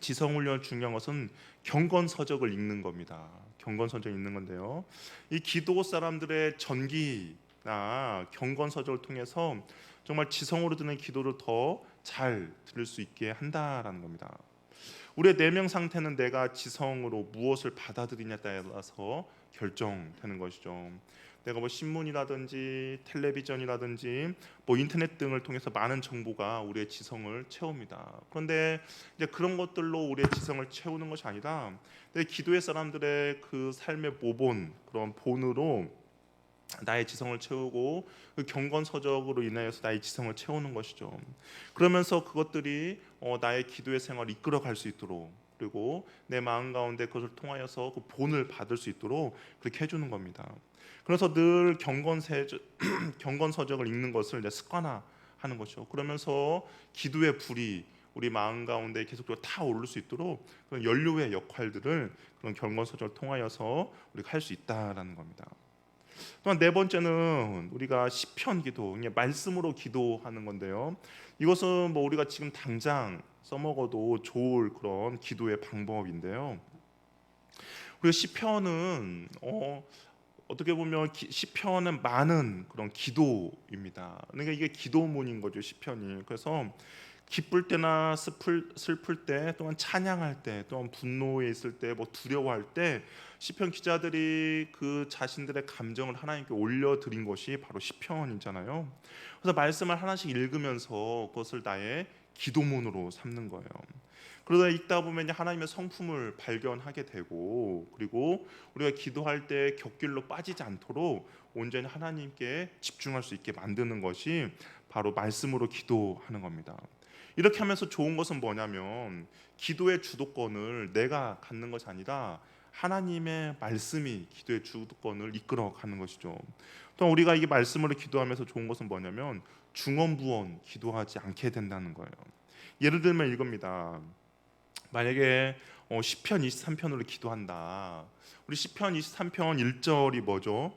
지성훈련 중요한 것은 경건서적을 읽는 겁니다. 경건서적 읽는 건데요. 이 기도 사람들의 전기나 경건서적을 통해서 정말 지성으로 드는 기도를 더 잘 들을 수 있게 한다라는 겁니다. 우리의 내면 상태는 내가 지성으로 무엇을 받아들이냐에 따라서 결정되는 것이죠. 내가 뭐 신문이라든지 텔레비전이라든지 뭐 인터넷 등을 통해서 많은 정보가 우리의 지성을 채웁니다. 그런데 이제 그런 것들로 우리의 지성을 채우는 것이 아니라 내 기도의 사람들의 그 삶의 모본, 그런 본으로 나의 지성을 채우고 그 경건서적으로 인하여서 나의 지성을 채우는 것이죠. 그러면서 그것들이 나의 기도의 생활을 이끌어갈 수 있도록, 그리고 내 마음 가운데 그것을 통하여서 그 본을 받을 수 있도록 그렇게 해주는 겁니다. 그래서 늘 경건서적을 읽는 것을 이제 습관화하는 것이죠. 그러면서 기도의 불이 우리 마음 가운데 계속적으로 타오를 수 있도록 그런 연료의 역할들을 그런 경건서적을 통하여서 우리가 할 수 있다라는 겁니다. 또한 네 번째는 우리가 시편 기도, 이게 말씀으로 기도하는 건데요. 이것은 뭐 우리가 지금 당장 써먹어도 좋을 그런 기도의 방법인데요. 우리가 시편은 어떻게 보면 시편은 많은 그런 기도입니다. 그러니까 이게 기도문인 거죠, 시편이. 그래서 기쁠 때나 슬플 때, 또한 찬양할 때, 또한 분노에 있을 때, 뭐 두려워할 때 시편 기자들이 그 자신들의 감정을 하나님께 올려드린 것이 바로 시편이잖아요. 그래서 말씀을 하나씩 읽으면서 그것을 나의 기도문으로 삼는 거예요. 그러다 읽다 보면 하나님의 성품을 발견하게 되고, 그리고 우리가 기도할 때 곁길로 빠지지 않도록 온전히 하나님께 집중할 수 있게 만드는 것이 바로 말씀으로 기도하는 겁니다. 이렇게 하면서 좋은 것은 뭐냐면 기도의 주도권을 내가 갖는 것이 아니라 하나님의 말씀이 기도의 주도권을 이끌어가는 것이죠. 또 우리가 이게 말씀으로 기도하면서 좋은 것은 뭐냐면 중언부언 기도하지 않게 된다는 거예요. 예를 들면 이겁니다. 만약에 시편 23편으로 기도한다. 우리 시편 23편 1절이 뭐죠?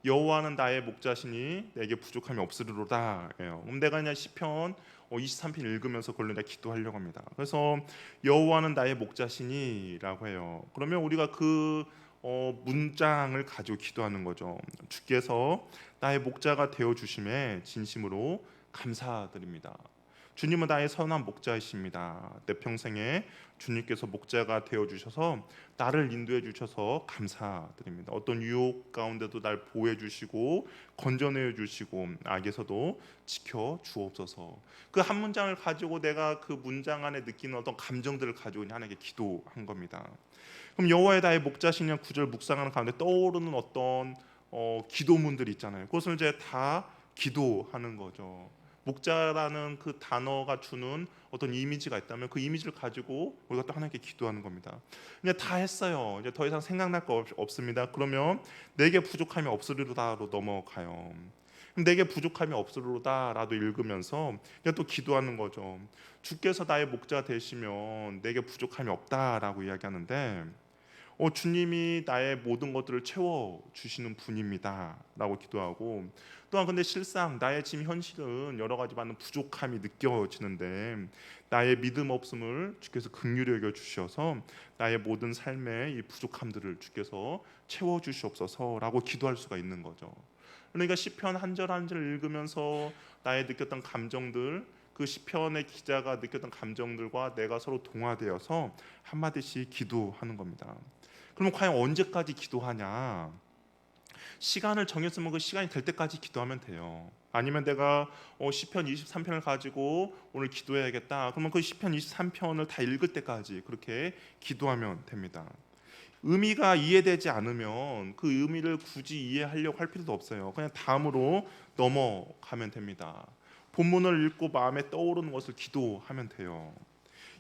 여호와는 나의 목자시니 내게 부족함이 없으리로다. 그럼 내가 그냥 시편 23편 읽으면서 그걸로 내가 기도하려고 합니다. 그래서 여호와는 나의 목자시니라고 해요. 그러면 우리가 그 문장을 가지고 기도하는 거죠. 주께서 나의 목자가 되어 주심에 진심으로 감사드립니다. 주님은 나의 선한 목자이십니다. 내 평생에 주님께서 목자가 되어 주셔서 나를 인도해 주셔서 감사드립니다. 어떤 유혹 가운데도 날 보호해 주시고 건져내 주시고 악에서도 지켜 주옵소서. 그 한 문장을 가지고 내가 그 문장 안에 느끼는 어떤 감정들을 가지고 하나님께 기도한 겁니다. 그럼 여호와의 나의 목자시냐 구절 묵상하는 가운데 떠오르는 어떤 기도문들이 있잖아요. 그것을 이제 다 기도하는 거죠. 목자라는 그 단어가 주는 어떤 이미지가 있다면 그 이미지를 가지고 우리가 또 하나님께 기도하는 겁니다. 이제 다 했어요. 이제 더 이상 생각날 거 없습니다. 그러면 내게 부족함이 없으리로다로 넘어가요. 그럼 내게 부족함이 없으리로다라도 읽으면서 이제 또 기도하는 거죠. 주께서 나의 목자 되시면 내게 부족함이 없다라고 이야기하는데 주님이 나의 모든 것들을 채워 주시는 분입니다라고 기도하고, 또한 근데 실상 나의 지금 현실은 여러 가지 많은 부족함이 느껴지는데 나의 믿음 없음을 주께서 긍휼히 여겨 주셔서 나의 모든 삶의 이 부족함들을 주께서 채워 주시옵소서라고 기도할 수가 있는 거죠. 그러니까 시편 한 절 한 절 읽으면서 나의 느꼈던 감정들, 그 시편의 기자가 느꼈던 감정들과 내가 서로 동화되어서 한마디씩 기도하는 겁니다. 그럼 과연 언제까지 기도하냐? 시간을 정했으면 그 시간이 될 때까지 기도하면 돼요. 아니면 내가 시편 23편을 가지고 오늘 기도해야겠다. 그러면 그 시편 23편을 다 읽을 때까지 그렇게 기도하면 됩니다. 의미가 이해되지 않으면 그 의미를 굳이 이해하려고 할 필요도 없어요. 그냥 다음으로 넘어가면 됩니다. 본문을 읽고 마음에 떠오르는 것을 기도하면 돼요.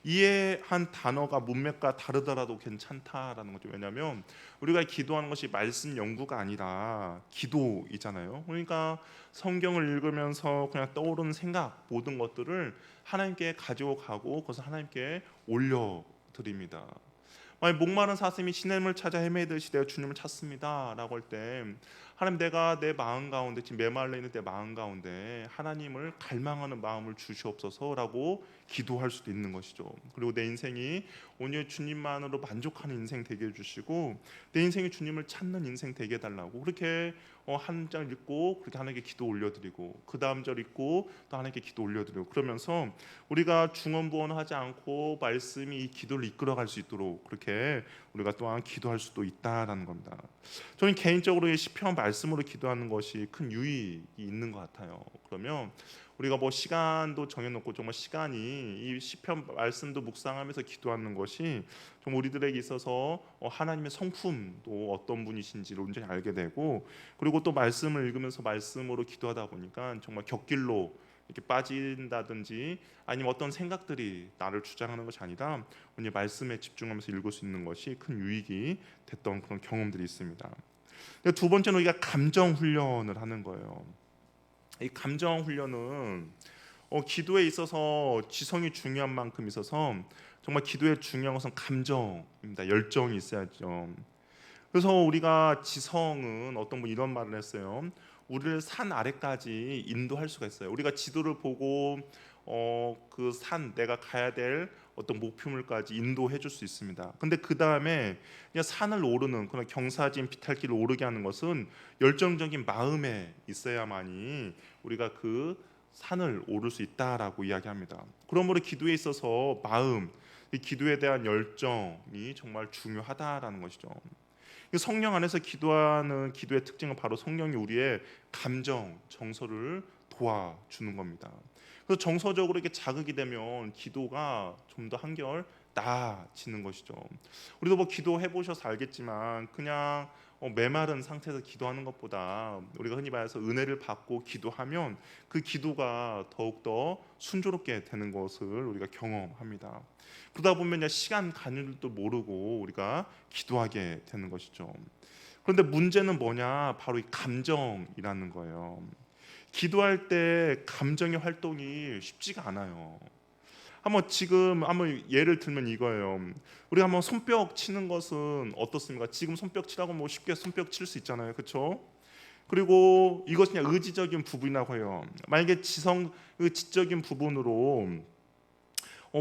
이해한 단어가 문맥과 다르더라도 괜찮다라는 거죠. 왜냐하면 우리가 기도하는 것이 말씀 연구가 아니라 기도이잖아요. 그러니까 성경을 읽으면서 그냥 떠오르는 생각 모든 것들을 하나님께 가지고 가고 그것을 하나님께 올려드립니다. 목마른 사슴이 시냇물 찾아 헤매듯이 내가 주님을 찾습니다 라고 할 때 하나님, 내가 내 마음 가운데 지금 메말라 있는 내 마음 가운데 하나님을 갈망하는 마음을 주시옵소서라고 기도할 수도 있는 것이죠. 그리고 내 인생이 오늘 주님만으로 만족하는 인생 되게 해주시고 내 인생이 주님을 찾는 인생 되게 해달라고 그렇게 한 장 읽고 그렇게 하나님께 기도 올려드리고 그 다음 절 읽고 또 하나님께 기도 올려드리고 그러면서 우리가 중언부언하지 않고 말씀이 이 기도를 이끌어갈 수 있도록 그렇게 그렇게 우리가 또한 기도할 수도 있다라는 겁니다. 저는 개인적으로 이 시편 말씀으로 기도하는 것이 큰 유익이 있는 것 같아요. 그러면 우리가 뭐 시간도 정해놓고 정말 시간이 이 시편 말씀도 묵상하면서 기도하는 것이 좀 우리들에게 있어서 하나님의 성품도 어떤 분이신지를 온전히 알게 되고, 그리고 또 말씀을 읽으면서 말씀으로 기도하다 보니까 정말 곁길로 이렇게 빠진다든지 아니면 어떤 생각들이 나를 주장하는 것이 아니라 오늘 말씀에 집중하면서 읽을 수 있는 것이 큰 유익이 됐던 그런 경험들이 있습니다. 두 번째는 우리가 감정 훈련을 하는 거예요. 이 감정 훈련은 기도에 있어서 지성이 중요한 만큼 있어서 정말 기도의 중요한 것은 감정입니다. 열정이 있어야죠. 그래서 우리가 지성은 어떤 분 이런 말을 했어요. 우리를 산 아래까지 인도할 수가 있어요. 우리가 지도를 보고 그 산 내가 가야 될 어떤 목표물까지 인도해 줄 수 있습니다. 근데 그 다음에 그냥 산을 오르는 그런 경사진 비탈길을 오르게 하는 것은 열정적인 마음에 있어야만이 우리가 그 산을 오를 수 있다라고 이야기합니다. 그러므로 기도에 있어서 마음, 이 기도에 대한 열정이 정말 중요하다라는 것이죠. 성령 안에서 기도하는 기도의 특징은 바로 성령이 우리의 감정, 정서를 도와주는 겁니다. 그래서 정서적으로 이렇게 자극이 되면 기도가 좀 더 한결 나아지는 것이죠. 우리도 뭐 기도해 보셔서 알겠지만 그냥 메마른 상태에서 기도하는 것보다 우리가 흔히 말해서 은혜를 받고 기도하면 그 기도가 더욱더 순조롭게 되는 것을 우리가 경험합니다. 그러다 보면 시간 가는 줄도 모르고 우리가 기도하게 되는 것이죠. 그런데 문제는 뭐냐? 바로 이 감정이라는 거예요. 기도할 때 감정의 활동이 쉽지가 않아요. 한번 예를 들면 이거예요. 우리가 한번 손뼉 치는 것은 어떻습니까? 지금 손뼉 치라고 뭐 쉽게 손뼉 칠 수 있잖아요, 그렇죠? 그리고 이것은 그냥 의지적인 부분이라고 해요. 만약에 지적인 부분으로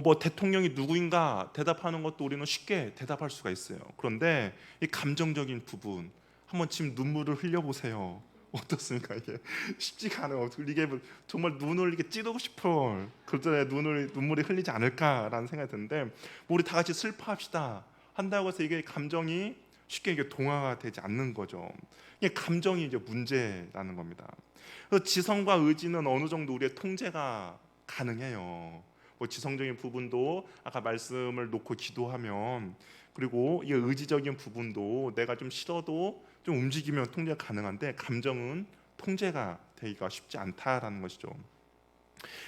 뭐 대통령이 누구인가 대답하는 것도 우리는 쉽게 대답할 수가 있어요. 그런데 이 감정적인 부분, 한번 지금 눈물을 흘려보세요. 어떻습니까? 이게 쉽지가 않아요. 이게 정말 눈을 이렇게 찌르고 싶어. 그러잖아요. 눈물이 흘리지 않을까라는 생각이 드는데, 뭐 우리 다 같이 슬퍼합시다 한다고 해서 이게 감정이 쉽게 이게 동화가 되지 않는 거죠. 이게 감정이 이제 문제라는 겁니다. 그래서 지성과 의지는 어느 정도 우리의 통제가 가능해요. 뭐 지성적인 부분도 아까 말씀을 놓고 기도하면, 그리고 이 의지적인 부분도 내가 좀 싫어도 좀 움직이면 통제가 가능한데 감정은 통제가 되기가 쉽지 않다라는 것이죠.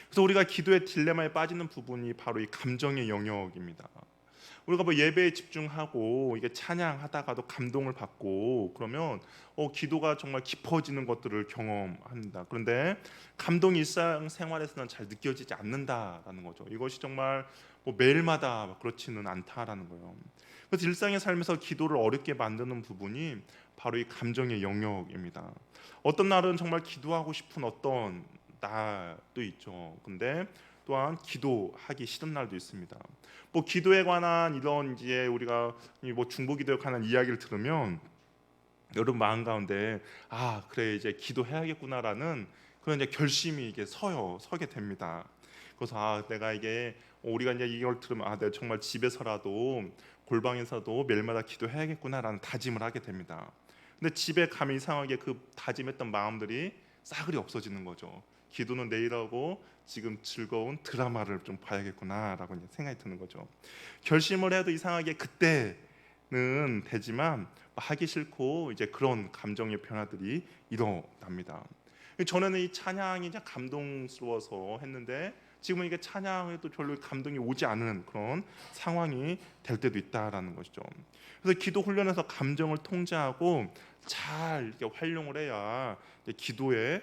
그래서 우리가 기도의 딜레마에 빠지는 부분이 바로 이 감정의 영역입니다. 우리가 뭐 예배에 집중하고 이게 찬양하다가도 감동을 받고 그러면 기도가 정말 깊어지는 것들을 경험합니다. 그런데 감동이 일상생활에서는 잘 느껴지지 않는다라는 거죠. 이것이 정말 뭐 매일마다 그렇지는 않다라는 거예요. 그래서 일상의 삶에서 기도를 어렵게 만드는 부분이 바로 이 감정의 영역입니다. 어떤 날은 정말 기도하고 싶은 어떤 날도 있죠. 근데 또한 기도하기 싫은 날도 있습니다. 뭐 기도에 관한 이런 이제 우리가 뭐 중보기도에 관한 이야기를 들으면 여러분 마음 가운데 그래 이제 기도해야겠구나라는 그런 이제 결심이 이게 서게 됩니다. 그래서 내가 이게 우리가 이제 이걸 들으면 내가 정말 집에서라도 골방에서도 매일마다 기도해야겠구나라는 다짐을 하게 됩니다. 근데 집에 가면 이상하게 그 다짐했던 마음들이 싸그리 없어지는 거죠. 기도는 내일 하고 지금 즐거운 드라마를 좀 봐야겠구나라고 생각이 드는 거죠. 결심을 해도 이상하게 그때는 되지만 하기 싫고 이제 그런 감정의 변화들이 일어납니다. 전에는 이 찬양이 이제 감동스러워서 했는데 지금은 이게 찬양에도 별로 감동이 오지 않은 그런 상황이 될 때도 있다라는 것이죠. 그래서 기도 훈련에서 감정을 통제하고 잘 이렇게 활용을 해야 기도에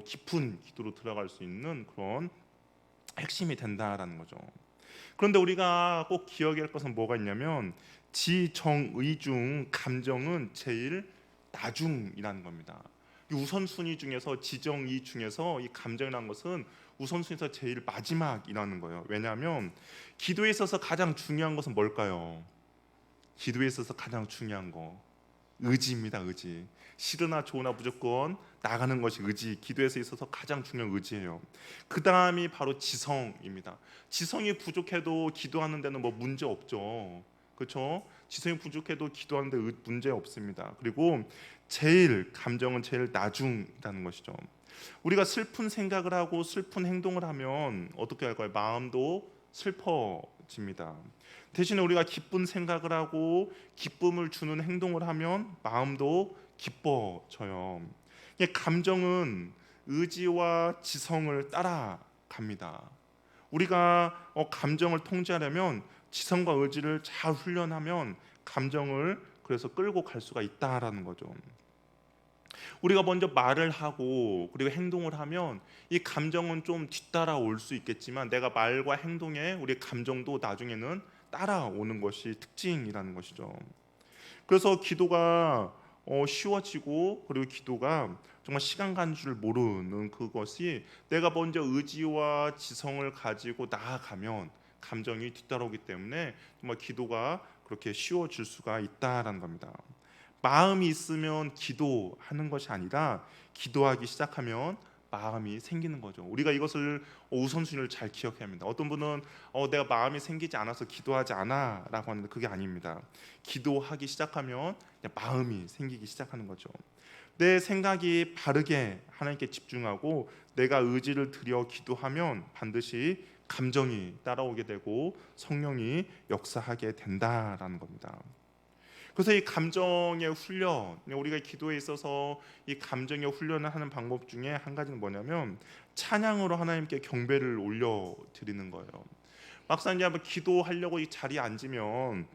깊은 기도로 들어갈 수 있는 그런 핵심이 된다라는 거죠. 그런데 우리가 꼭 기억해야 할 것은 뭐가 있냐면 지정의 중 감정은 제일 나중이라는 겁니다. 이 우선순위 중에서 지정의 중에서 이 감정이라는 것은 우선순위에서 제일 마지막이라는 거예요. 왜냐하면 기도에 있어서 가장 중요한 것은 뭘까요? 기도에 있어서 가장 중요한 거 의지입니다. 의지. 싫으나 좋으나 무조건 나가는 것이 의지. 기도에서 있어서 가장 중요한 의지예요. 그 다음이 바로 지성입니다. 지성이 부족해도 기도하는 데는 뭐 문제 없죠. 그렇죠? 지성이 부족해도 기도하는데 문제 없습니다. 그리고 제일 감정은 제일 나중이라는 것이죠. 우리가 슬픈 생각을 하고 슬픈 행동을 하면 어떻게 할까요? 마음도 슬퍼집니다. 대신에 우리가 기쁜 생각을 하고 기쁨을 주는 행동을 하면 마음도 기뻐져요. 이게 감정은 의지와 지성을 따라갑니다. 우리가 감정을 통제하려면 지성과 의지를 잘 훈련하면 감정을 그래서 끌고 갈 수가 있다라는 거죠. 우리가 먼저 말을 하고 그리고 행동을 하면 이 감정은 좀 뒤따라올 수 있겠지만 내가 말과 행동에 우리 감정도 나중에는 따라오는 것이 특징이라는 것이죠. 그래서 기도가 쉬워지고 그리고 기도가 정말 시간 가는 줄 모르는 그것이 내가 먼저 의지와 지성을 가지고 나아가면 감정이 뒤따라오기 때문에 정말 기도가 그렇게 쉬워질 수가 있다라는 겁니다. 마음이 있으면 기도하는 것이 아니라 기도하기 시작하면 마음이 생기는 거죠. 우리가 이것을 우선순위를 잘 기억해야 합니다. 어떤 분은 내가 마음이 생기지 않아서 기도하지 않아라고 하는데 그게 아닙니다. 기도하기 시작하면 마음이 생기기 시작하는 거죠. 내 생각이 바르게 하나님께 집중하고 내가 의지를 들여 기도하면 반드시 감정이 따라오게 되고 성령이 역사하게 된다라는 겁니다. 그래서 이 감정의 훈련, 우리가 기도에 있어서 이 감정의 훈련을 하는 방법 중에 한 가지는 뭐냐면 찬양으로 하나님께 경배를 올려드리는 거예요. 막상 이제 한번 기도하려고 이 자리에 앉으면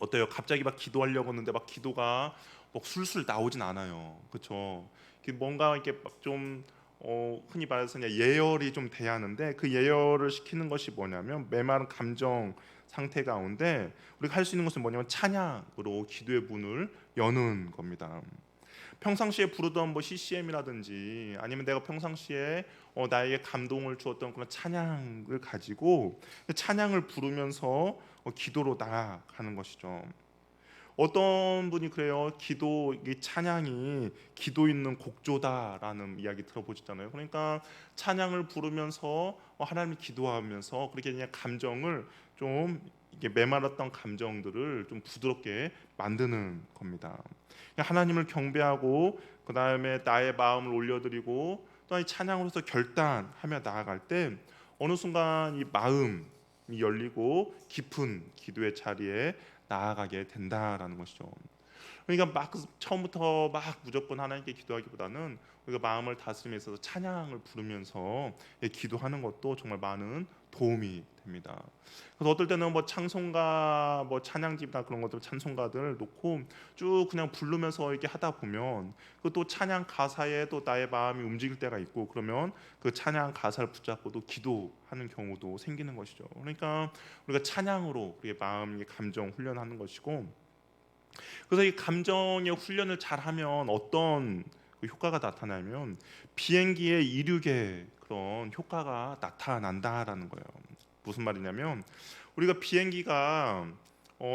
어때요? 갑자기 막 기도하려고 하는데 막 기도가 막 술술 나오진 않아요. 그렇죠? 뭔가 이렇게 막 좀 흔히 말해서 그냥 예열이 좀 돼야 하는데 그 예열을 시키는 것이 뭐냐면 메마른 감정 상태 가운데 우리가 할 수 있는 것은 뭐냐면 찬양으로 기도의 문을 여는 겁니다. 평상시에 부르던 뭐 CCM이라든지 아니면 내가 평상시에 나에게 감동을 주었던 그런 찬양을 가지고 찬양을 부르면서 기도로 나아가는 것이죠. 어떤 분이 그래요. 기도, 이 찬양이 기도 있는 곡조다라는 이야기 들어보셨잖아요. 그러니까 찬양을 부르면서 하나님을 기도하면서 그렇게 그냥 감정을 좀 이게 메말랐던 감정들을 좀 부드럽게 만드는 겁니다. 하나님을 경배하고 그 다음에 나의 마음을 올려드리고 또 이 찬양으로서 결단하며 나아갈 때 어느 순간 이 마음이 열리고 깊은 기도의 자리에 나아가게 된다라는 것이죠. 그러니까 막 처음부터 막 무조건 하나님께 기도하기보다는 우리가 마음을 다스림에 있어서 찬양을 부르면서 기도하는 것도 정말 많은 도움이 됩니다. 그래서 어떨 때는 뭐 찬송가, 뭐 찬양집이나 그런 것들 찬송가들 놓고 쭉 그냥 부르면서 이렇게 하다 보면 그 또 찬양 가사에 또 나의 마음이 움직일 때가 있고 그러면 그 찬양 가사를 붙잡고도 기도하는 경우도 생기는 것이죠. 그러니까 우리가 찬양으로 우리의 마음의 감정 훈련하는 것이고 그래서 이 감정의 훈련을 잘하면 어떤 효과가 나타나면 비행기의 이륙에 그런 효과가 나타난다라는 거예요. 무슨 말이냐면 우리가 비행기가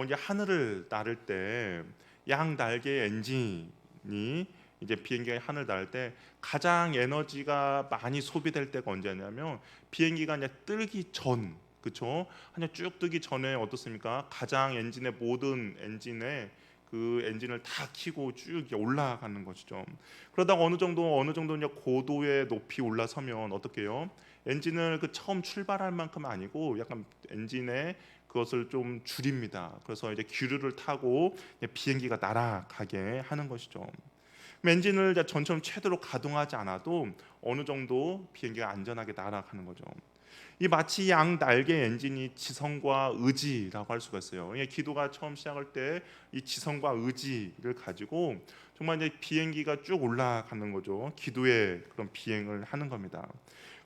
이제 하늘을 나를 때 양 날개의 엔진이 이제 비행기가 하늘 날 때 가장 에너지가 많이 소비될 때가 언제냐면 비행기가 이제 뜨기 전, 그렇죠? 한번 쭉 뜨기 전에 어떻습니까? 가장 엔진의 모든 엔진에 그 엔진을 다 켜고 쭉 올라가는 것이죠. 그러다가 어느 정도 이제 고도의 높이 올라서면 어떻게 해요? 엔진을 그 처음 출발할 만큼은 아니고 약간 엔진에 그것을 좀 줄입니다. 그래서 이제 기류를 타고 비행기가 날아가게 하는 것이죠. 엔진을 전처럼 최대로 가동하지 않아도 어느 정도 비행기가 안전하게 날아가는 거죠. 이 마치 양 날개 엔진이 지성과 의지라고 할 수가 있어요. 기도가 처음 시작할 때 이 지성과 의지를 가지고 정말 이제 비행기가 쭉 올라가는 거죠. 기도의 그런 비행을 하는 겁니다.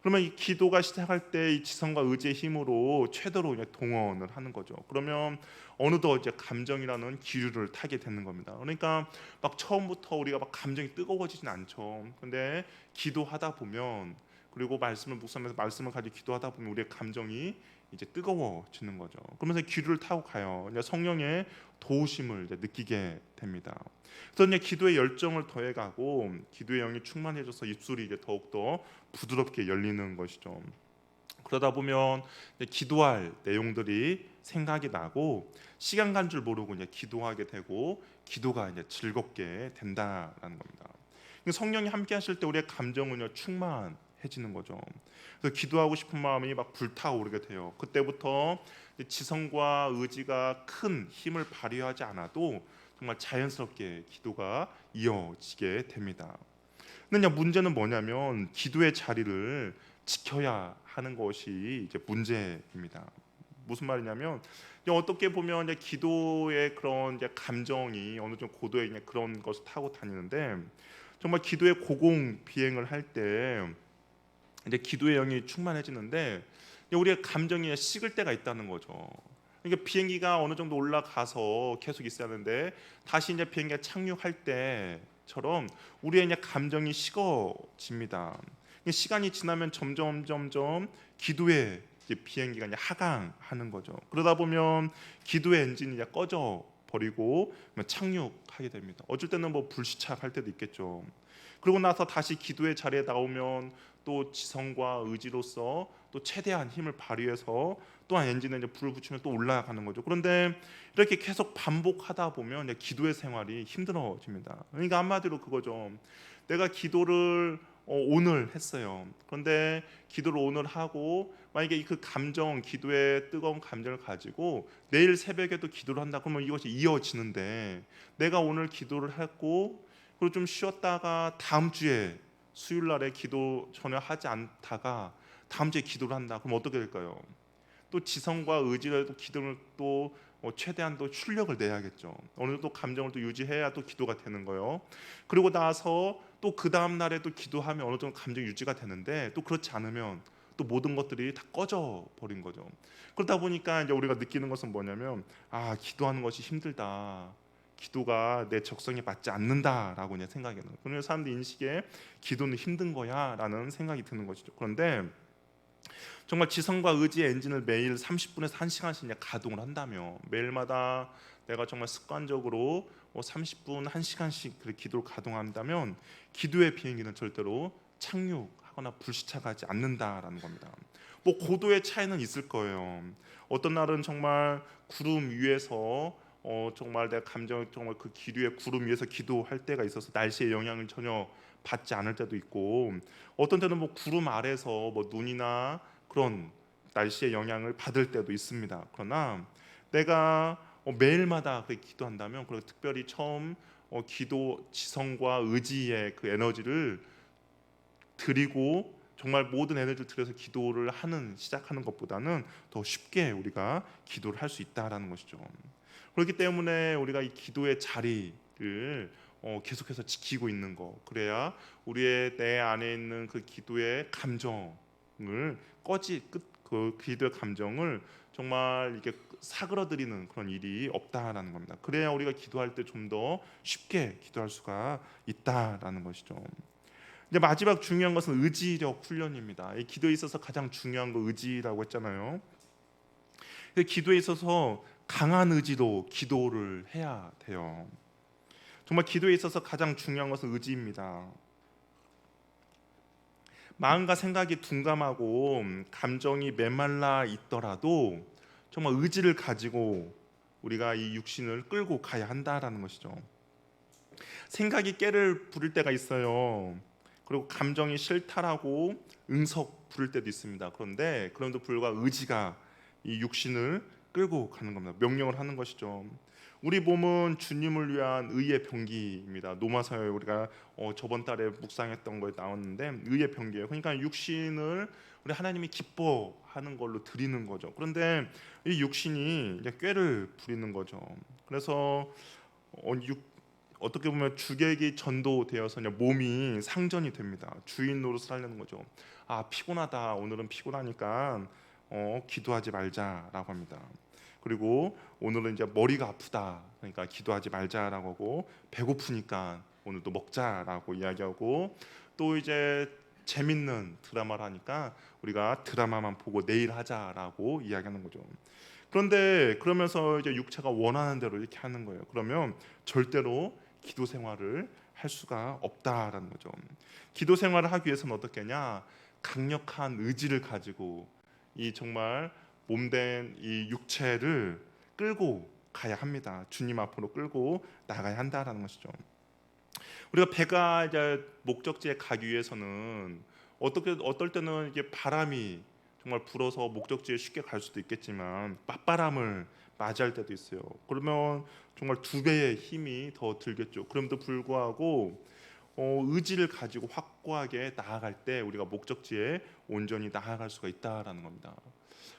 그러면 이 기도가 시작할 때 이 지성과 의지의 힘으로 최대로 이제 동원을 하는 거죠. 그러면 어느덧 이제 감정이라는 기류를 타게 되는 겁니다. 그러니까 막 처음부터 우리가 막 감정이 뜨거워지진 않죠. 근데 기도하다 보면 그리고 말씀을 묵상하면서 말씀을 가지고 기도하다 보면 우리의 감정이 이제 뜨거워지는 거죠. 그러면서 기류를 타고 가요. 이제 성령의 도우심을 이제 느끼게 됩니다. 그래서 이제 기도의 열정을 더해가고 기도의 영이 충만해져서 입술이 이제 더욱 더 부드럽게 열리는 것이죠. 그러다 보면 기도할 내용들이 생각이 나고 시간 간 줄 모르고 이제 기도하게 되고 기도가 이제 즐겁게 된다라는 겁니다. 성령이 함께 하실 때 우리의 감정은요 충만해지는 거죠. 그래서 기도하고 싶은 마음이 막 불타오르게 돼요. 그때부터 지성과 의지가 큰 힘을 발휘하지 않아도 정말 자연스럽게 기도가 이어지게 됩니다. 근데 문제는 뭐냐면 기도의 자리를 지켜야 하는 것이 이제 문제입니다. 무슨 말이냐면 어떻게 보면 이제 기도의 그런 이제 감정이 어느 정도 고도의 이제 그런 것을 타고 다니는데 정말 기도의 고공 비행을 할 때 이제 기도의 영이 충만해지는데 우리의 감정이 식을 때가 있다는 거죠. 그러니까 비행기가 어느 정도 올라가서 계속 있어야 하는데 다시 이제 비행기가 착륙할 때처럼 우리의 이제 감정이 식어집니다. 시간이 지나면 점점 기도의 이제 비행기가 이제 하강하는 거죠. 그러다 보면 기도의 엔진이 이제 꺼져 버리고 착륙하게 됩니다. 어쩔 때는 뭐 불시착할 때도 있겠죠. 그러고 나서 다시 기도의 자리에 나오면 또 지성과 의지로서 또 최대한 힘을 발휘해서 또한 엔진에 이제 불을 붙이면 또 올라가는 거죠. 그런데 이렇게 계속 반복하다 보면 이제 기도의 생활이 힘들어집니다. 그러니까 한마디로 그거죠. 내가 기도를 오늘 했어요. 그런데 기도를 오늘 하고 만약에 그 감정, 기도의 뜨거운 감정을 가지고 내일 새벽에도 기도를 한다 그러면 이것이 이어지는데 내가 오늘 기도를 했고 그리고 좀 쉬었다가 다음 주에 수요일 날에 기도 전혀 하지 않다가 다음 주에 기도를 한다 그럼 어떻게 될까요? 또 지성과 의지를 또 기도를 또 최대한 또 출력을 내야겠죠. 어느 정도 감정을 또 유지해야 또 기도가 되는 거예요. 그리고 나서 또 그 다음 날에 또 기도하면 어느 정도 감정 유지가 되는데 또 그렇지 않으면 또 모든 것들이 다 꺼져 버린 거죠. 그러다 보니까 이제 우리가 느끼는 것은 뭐냐면 아 기도하는 것이 힘들다. 기도가 내 적성에 맞지 않는다라고 이제 생각이 나요. 그런 사람들 인식에 기도는 힘든 거야라는 생각이 드는 것이죠. 그런데 정말 지성과 의지의 엔진을 매일 30분에서 1시간씩 이제 가동을 한다며 매일마다 내가 정말 습관적으로 30분, 1시간씩 그렇게 기도를 가동한다면 기도의 비행기는 절대로 착륙하거나 불시착하지 않는다라는 겁니다. 뭐 고도의 차이는 있을 거예요. 어떤 날은 정말 구름 위에서 정말 내 감정 정말 그 기류의 구름 위에서 기도할 때가 있어서 날씨의 영향을 전혀 받지 않을 때도 있고 어떤 때는 뭐 구름 아래서 뭐 눈이나 그런 날씨의 영향을 받을 때도 있습니다. 그러나 내가 매일마다 그렇게 기도한다면 그리고 특별히 처음 기도 지성과 의지의 그 에너지를 드리고 정말 모든 에너지를 들여서 기도를 시작하는 것보다는 더 쉽게 우리가 기도를 할 수 있다라는 것이죠. 그렇기 때문에 우리가 이 기도의 자리를 계속해서 지키고 있는 거 그래야 우리의 내 안에 있는 그 기도의 감정을 그 기도의 감정을 정말 이게 사그러뜨리는 그런 일이 없다라는 겁니다. 그래야 우리가 기도할 때 좀 더 쉽게 기도할 수가 있다라는 것이죠. 이제 마지막 중요한 것은 의지력 훈련입니다. 이 기도에 있어서 가장 중요한 거 의지라고 했잖아요. 기도에 있어서 강한 의지로 기도를 해야 돼요. 정말 기도에 있어서 가장 중요한 것은 의지입니다. 마음과 생각이 둔감하고 감정이 메말라 있더라도 정말 의지를 가지고 우리가 이 육신을 끌고 가야 한다라는 것이죠. 생각이 깨를 부릴 때가 있어요. 그리고 감정이 실타라고 응석 부릴 때도 있습니다. 그런데 그럼에도 불구하고 의지가 이 육신을 끌고 가는 겁니다. 명령을 하는 것이죠. 우리 몸은 주님을 위한 의의 병기입니다. 노마서에 우리가 저번 달에 묵상했던 거에 나왔는데 의의 병기예요. 그러니까 육신을 우리 하나님이 기뻐하는 걸로 드리는 거죠. 그런데 이 육신이 이제 꾀를 부리는 거죠. 그래서 어떻게 보면 주객이 전도되어서 몸이 상전이 됩니다. 주인 노릇을 하려는 거죠. 아 피곤하다. 오늘은 피곤하니까 기도하지 말자라고 합니다. 그리고 오늘은 이제 머리가 아프다. 그러니까 기도하지 말자라고 하고 배고프니까 오늘도 먹자라고 이야기하고 또 이제 재밌는 드라마를 하니까 우리가 드라마만 보고 내일 하자라고 이야기하는 거죠. 그런데 그러면서 이제 육체가 원하는 대로 이렇게 하는 거예요. 그러면 절대로 기도 생활을 할 수가 없다라는 거죠. 기도 생활을 하기 위해서는 어떻게 하냐? 강력한 의지를 가지고 이 정말 몸된 이 육체를 끌고 가야 합니다. 주님 앞으로 끌고 나가야 한다라는 것이죠. 우리가 배가 이제 목적지에 가기 위해서는 어떨 때는 이게 바람이 정말 불어서 목적지에 쉽게 갈 수도 있겠지만 맞바람을 맞이할 때도 있어요. 그러면 정말 두 배의 힘이 더 들겠죠. 그럼에도 불구하고 의지를 가지고 확고하게 나아갈 때 우리가 목적지에 온전히 나아갈 수가 있다라는 겁니다.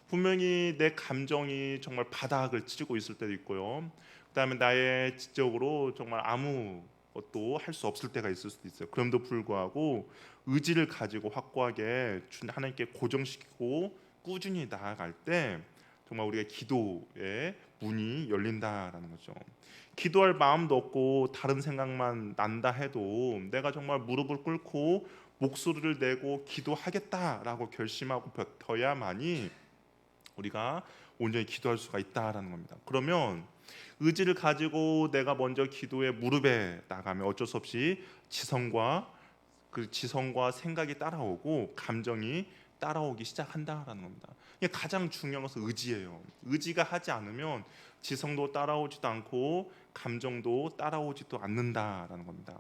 분명히 내 감정이 정말 바닥을 치고 있을 때도 있고요. 그다음에 나의 지적으로 정말 아무 것도 할 수 없을 때가 있을 수도 있어요. 그럼에도 불구하고 의지를 가지고 확고하게 하나님께 고정시키고 꾸준히 나아갈 때 정말 우리가 기도의 문이 열린다라는 거죠. 기도할 마음도 없고 다른 생각만 난다 해도 내가 정말 무릎을 꿇고 목소리를 내고 기도하겠다라고 결심하고 뱉어야만이 우리가 온전히 기도할 수가 있다라는 겁니다. 그러면 의지를 가지고 내가 먼저 기도에 무릎에 나가면 어쩔 수 없이 지성과 생각이 따라오고 감정이 따라오기 시작한다라는 겁니다. 이게 가장 중요한 것은 의지예요. 의지가 하지 않으면 지성도 따라오지도 않고 감정도 따라오지도 않는다라는 겁니다.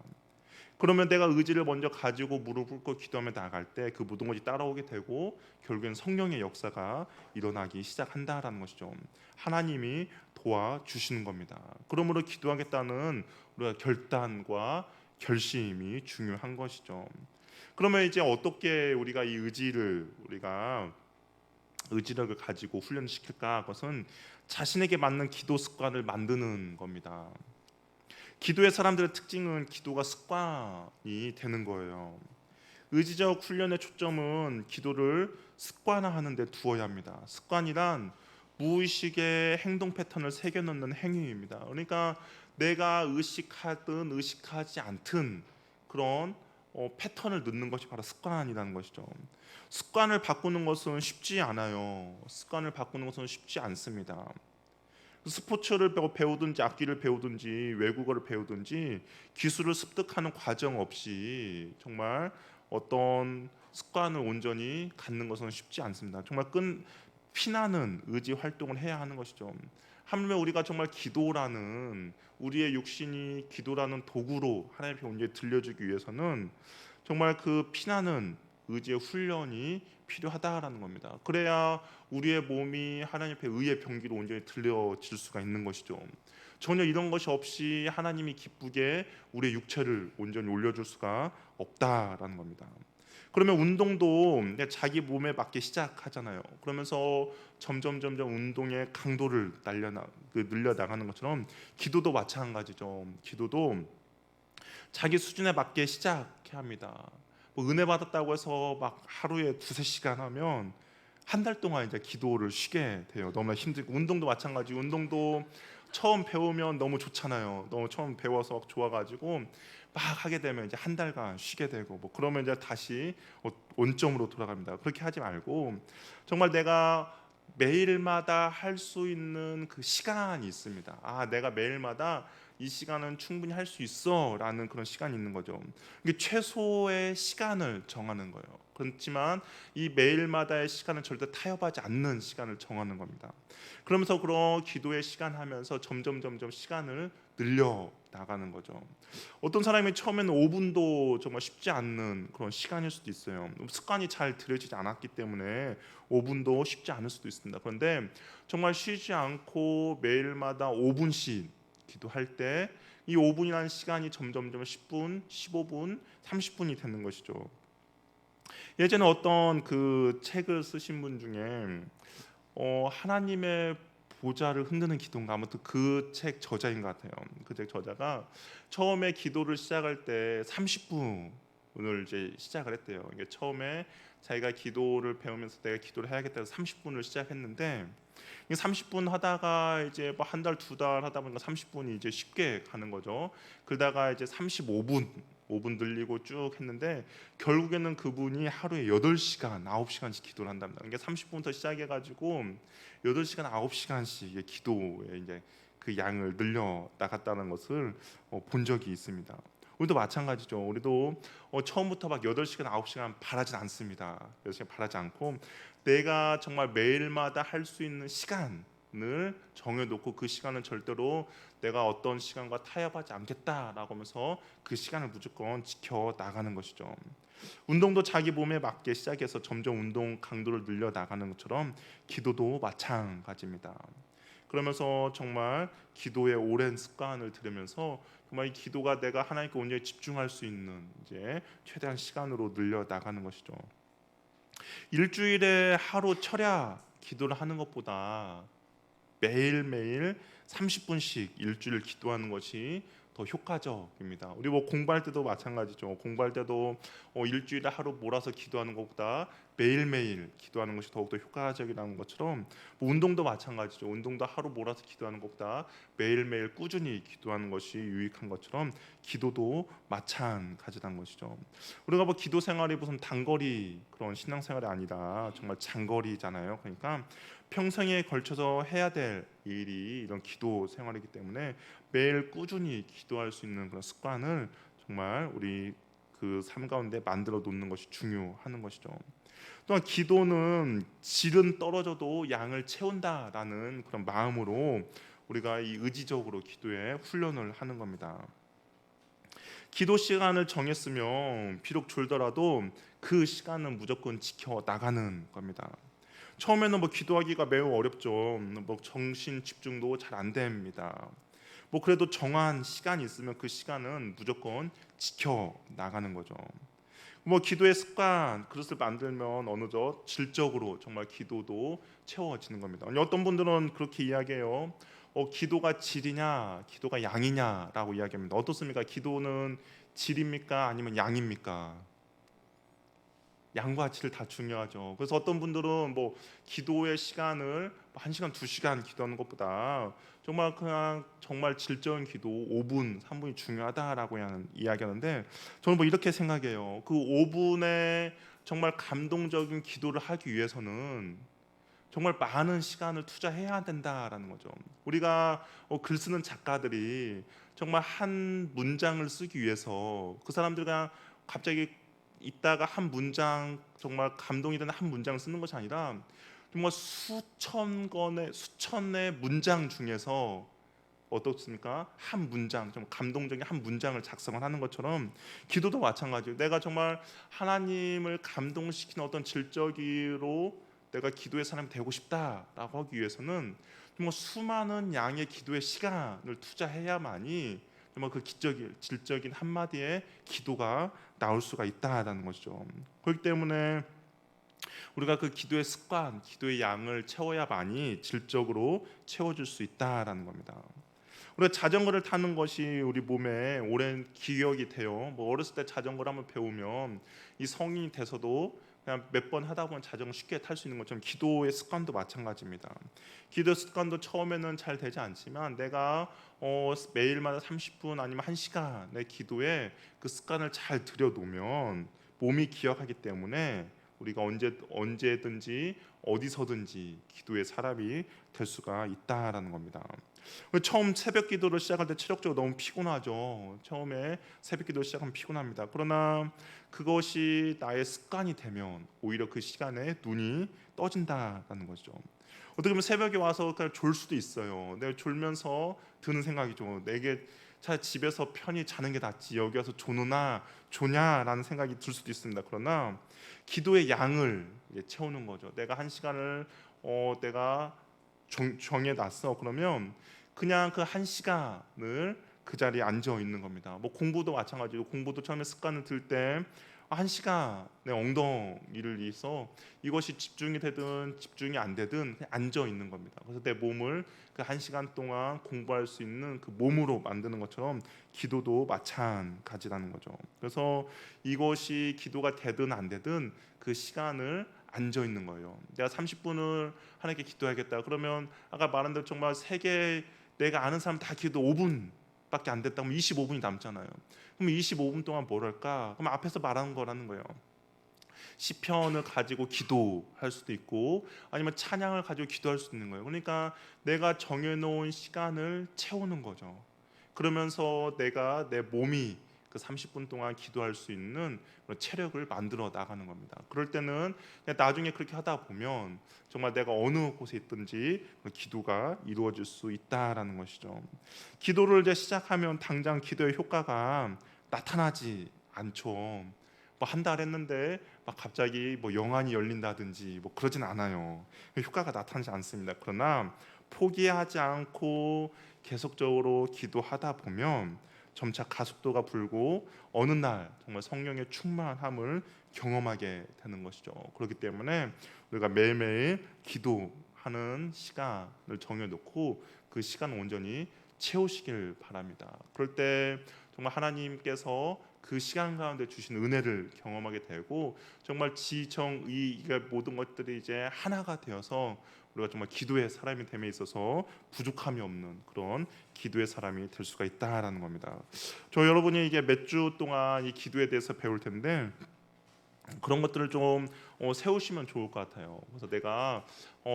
그러면 내가 의지를 먼저 가지고 무릎을 꿇고 기도하며 나아갈 때 그 모든 것이 따라오게 되고 결국엔 성령의 역사가 일어나기 시작한다라는 것이죠. 하나님이 도와주시는 겁니다. 그러므로 기도하겠다는 우리가 결단과 결심이 중요한 것이죠. 그러면 이제 어떻게 우리가 이 의지력을 가지고 훈련시킬까? 그것은 자신에게 맞는 기도 습관을 만드는 겁니다. 기도의 사람들의 특징은 기도가 습관이 되는 거예요. 의지적 훈련의 초점은 기도를 습관화하는 데 두어야 합니다. 습관이란 무의식의 행동 패턴을 새겨넣는 행위입니다. 그러니까 내가 의식하든 의식하지 않든 그런 패턴을 넣는 것이 바로 습관이라는 것이죠. 습관을 바꾸는 것은 쉽지 않아요. 습관을 바꾸는 것은 쉽지 않습니다. 스포츠를 배우든지 악기를 배우든지 외국어를 배우든지 기술을 습득하는 과정 없이 정말 어떤 습관을 온전히 갖는 것은 쉽지 않습니다. 정말 피나는 의지 활동을 해야 하는 것이죠. 하물며 우리가 정말 기도라는 우리의 육신이 기도라는 도구로 하나님 앞에 온전히 들려주기 위해서는 정말 그 피나는 의지의 훈련이 필요하다라는 겁니다. 그래야 우리의 몸이 하나님 앞에 의의 병기로 온전히 들려질 수가 있는 것이죠. 전혀 이런 것이 없이 하나님이 기쁘게 우리의 육체를 온전히 올려줄 수가 없다라는 겁니다. 그러면 운동도 자기 몸에 맞게 시작하잖아요. 그러면서 점점 운동의 강도를 늘려 나가는 것처럼 기도도 마찬가지죠. 기도도 자기 수준에 맞게 시작해야 합니다. 은혜 받았다고 해서 막 하루에 2-3시간 하면 한 달 동안 이제 기도를 쉬게 돼요. 너무나 힘들고 운동도 마찬가지. 운동도 처음 배우면 너무 좋잖아요. 너무 처음 배워서 막 좋아가지고 막 하게 되면 이제 한 달간 쉬게 되고 그러면 이제 다시 원점으로 돌아갑니다. 그렇게 하지 말고 정말 내가 매일마다 할 수 있는 그 시간이 있습니다. 내가 매일마다 이 시간은 충분히 할 수 있어라는 그런 시간이 있는 거죠. 이게 최소의 시간을 정하는 거예요. 그렇지만 이 매일마다의 시간은 절대 타협하지 않는 시간을 정하는 겁니다. 그러면서 그런 기도의 시간 하면서 점점 시간을 늘려 나가는 거죠. 어떤 사람이 처음에는 5분도 정말 쉽지 않는 그런 시간일 수도 있어요. 습관이 잘 들여지지 않았기 때문에 5분도 쉽지 않을 수도 있습니다. 그런데 정말 쉬지 않고 매일마다 5분씩 기도할 때 이 5분이라는 시간이 점점 10분, 15분, 30분이 되는 것이죠. 예전에 어떤 그 책을 쓰신 분 중에 하나님의 보좌를 흔드는 기도인가 아무튼 그 책 저자인 것 같아요. 그 책 저자가 처음에 기도를 시작할 때 30분을 이제 시작을 했대요. 이게 처음에 자기가 기도를 배우면서 내가 기도를 해야겠다 해서 30분을 시작했는데 30분 하다가 이제 한 달, 2달 하다 보니까 30분이 이제 쉽게 가는 거죠. 그러다가 이제 35분 늘리고 쭉 했는데 결국에는 그분이 하루에 8시간, 9시간씩 기도를 한답니다. 그러니까 30분부터 시작해가지고 8시간, 9시간씩 기도에 이제 그 양을 늘려 나갔다는 것을 본 적이 있습니다. 우리도 마찬가지죠. 우리도 처음부터 막 8시간, 9시간 바라진 않습니다. 8시간 바라지 않고 내가 정말 매일마다 할 수 있는 시간을 정해놓고 그 시간은 절대로 내가 어떤 시간과 타협하지 않겠다라고 하면서 그 시간을 무조건 지켜 나가는 것이죠. 운동도 자기 몸에 맞게 시작해서 점점 운동 강도를 늘려 나가는 것처럼 기도도 마찬가지입니다. 그러면서 정말 기도의 오랜 습관을 들이면서 정말 이 기도가 내가 하나님께 온전히 집중할 수 있는 이제 최대한 시간으로 늘려 나가는 것이죠. 일주일에 하루 철야 기도를 하는 것보다 매일매일 30분씩 일주일 기도하는 것이 더 효과적입니다. 우리 뭐 공부할 때도 마찬가지죠. 공부할 때도 일주일에 하루 몰아서 기도하는 것보다 매일매일 기도하는 것이 더욱더 효과적이라는 것처럼 뭐 운동도 마찬가지죠. 운동도 하루 몰아서 기도하는 것보다 매일매일 꾸준히 기도하는 것이 유익한 것처럼 기도도 마찬가지라는 것이죠. 우리가 뭐 기도 생활이 무슨 단거리 그런 신앙생활이 아니라 정말 장거리잖아요. 그러니까 평생에 걸쳐서 해야 될 일이 이런 기도 생활이기 때문에 매일 꾸준히 기도할 수 있는 그런 습관을 정말 우리 그 삶 가운데 만들어 놓는 것이 중요한 것이죠. 또한 기도는 질은 떨어져도 양을 채운다라는 그런 마음으로 우리가 이 의지적으로 기도에 훈련을 하는 겁니다. 기도 시간을 정했으면 비록 졸더라도 그 시간은 무조건 지켜 나가는 겁니다. 처음에는 뭐 기도하기가 매우 어렵죠. 뭐 정신 집중도 잘 안 됩니다. 뭐 그래도 정한 시간이 있으면 그 시간은 무조건 지켜 나가는 거죠. 뭐 기도의 습관 그릇을 만들면 어느덧 질적으로 정말 기도도 채워지는 겁니다. 어떤 분들은 그렇게 이야기해요. 기도가 질이냐, 기도가 양이냐라고 이야기합니다. 어떻습니까? 기도는 질입니까? 아니면 양입니까? 양과 질 다 중요하죠. 그래서 어떤 분들은 뭐 기도의 시간을 1시간, 2시간 기도하는 것보다 정말 그냥 정말 질적인 기도 5분, 3분이 중요하다라고 이야기하는데 저는 뭐 이렇게 생각해요. 그 5분의 정말 감동적인 기도를 하기 위해서는 정말 많은 시간을 투자해야 된다라는 거죠. 우리가 글 쓰는 작가들이 정말 한 문장을 쓰기 위해서 그 사람들이 그냥 갑자기 있다가 한 문장 정말 감동이 되는 한 문장을 쓰는 것이 아니라 정말 수천의 문장 중에서 어떻습니까? 한 문장, 좀 감동적인 한 문장을 작성을 하는 것처럼 기도도 마찬가지예요. 내가 정말 하나님을 감동시키는 어떤 질적으로 내가 기도의 사람이 되고 싶다라고 하기 위해서는 정말 수많은 양의 기도의 시간을 투자해야만이 정말 그 질적인 한마디의 기도가 나올 수가 있다라는 것이죠. 그렇기 때문에 우리가 그 기도의 습관, 기도의 양을 채워야만이 질적으로 채워줄 수 있다라는 겁니다. 우리가 자전거를 타는 것이 우리 몸에 오랜 기억이 돼요. 뭐 어렸을 때 자전거를 한번 배우면 이 성인이 돼서도 그냥 몇 번 하다 보면 자전거 쉽게 탈 수 있는 것처럼 기도의 습관도 마찬가지입니다. 기도 습관도 처음에는 잘 되지 않지만 내가 매일마다 30분 아니면 1시간의 기도에 그 습관을 잘 들여놓으면 몸이 기억하기 때문에 우리가 언제든지 어디서든지 기도의 사람이 될 수가 있다라는 겁니다. 처음 새벽 기도를 시작할 때 체력적으로 너무 피곤하죠. 처음에 새벽 기도를 시작하면 피곤합니다. 그러나 그것이 나의 습관이 되면 오히려 그 시간에 눈이 떠진다라는 거죠. 어떻게 보면 새벽에 와서 그냥 졸 수도 있어요. 내가 졸면서 드는 생각이죠. 내게 차라리 집에서 편히 자는 게 낫지 여기 와서 조냐라는 생각이 들 수도 있습니다. 그러나 기도의 양을 채우는 거죠. 내가 1시간을 내가 정해놨어. 그러면 그냥 그 1시간을 그 자리에 앉아 있는 겁니다. 뭐 공부도 마찬가지로 공부도 처음에 습관을 들 때 1시간 내 엉덩이를 위해서 이것이 집중이 되든 집중이 안 되든 그냥 앉아 있는 겁니다. 그래서 내 몸을 그 1시간 동안 공부할 수 있는 그 몸으로 만드는 것처럼 기도도 마찬가지라는 거죠. 그래서 이것이 기도가 되든 안 되든 그 시간을 앉아 있는 거예요. 내가 30분을 하나님께 기도하겠다. 그러면 아까 말한 대로 정말 세계 내가 아는 사람 다 기도 5분밖에 안 됐다. 그럼 25분이 남잖아요. 그럼 25분 동안 뭘 할까? 그럼 앞에서 말하는 거라는 거예요. 시편을 가지고 기도할 수도 있고 아니면 찬양을 가지고 기도할 수도 있는 거예요. 그러니까 내가 정해놓은 시간을 채우는 거죠. 그러면서 내가 내 몸이 그 30분 동안 기도할 수 있는 그런 체력을 만들어 나가는 겁니다. 그럴 때는 그냥 나중에 그렇게 하다 보면 정말 내가 어느 곳에 있든지 기도가 이루어질 수 있다라는 것이죠. 기도를 이제 시작하면 당장 기도의 효과가 나타나지 않죠. 뭐 한 달 했는데 막 갑자기 뭐 영안이 열린다든지 뭐 그러진 않아요. 효과가 나타나지 않습니다. 그러나 포기하지 않고 계속적으로 기도하다 보면 점차 가속도가 불고 어느 날 정말 성령의 충만함을 경험하게 되는 것이죠. 그렇기 때문에 우리가 매일매일 기도하는 시간을 정해놓고 그 시간을 온전히 채우시길 바랍니다. 그럴 때 정말 하나님께서 그 시간 가운데 주신 은혜를 경험하게 되고 정말 지정의 모든 것들이 이제 하나가 되어서 우리가 정말 기도의 사람이 됨에 있어서 부족함이 없는 그런 기도의 사람이 될 수가 있다라는 겁니다. 저 여러분이 이게 몇 주 동안 이 기도에 대해서 배울 텐데 그런 것들을 좀 세우시면 좋을 것 같아요. 그래서 내가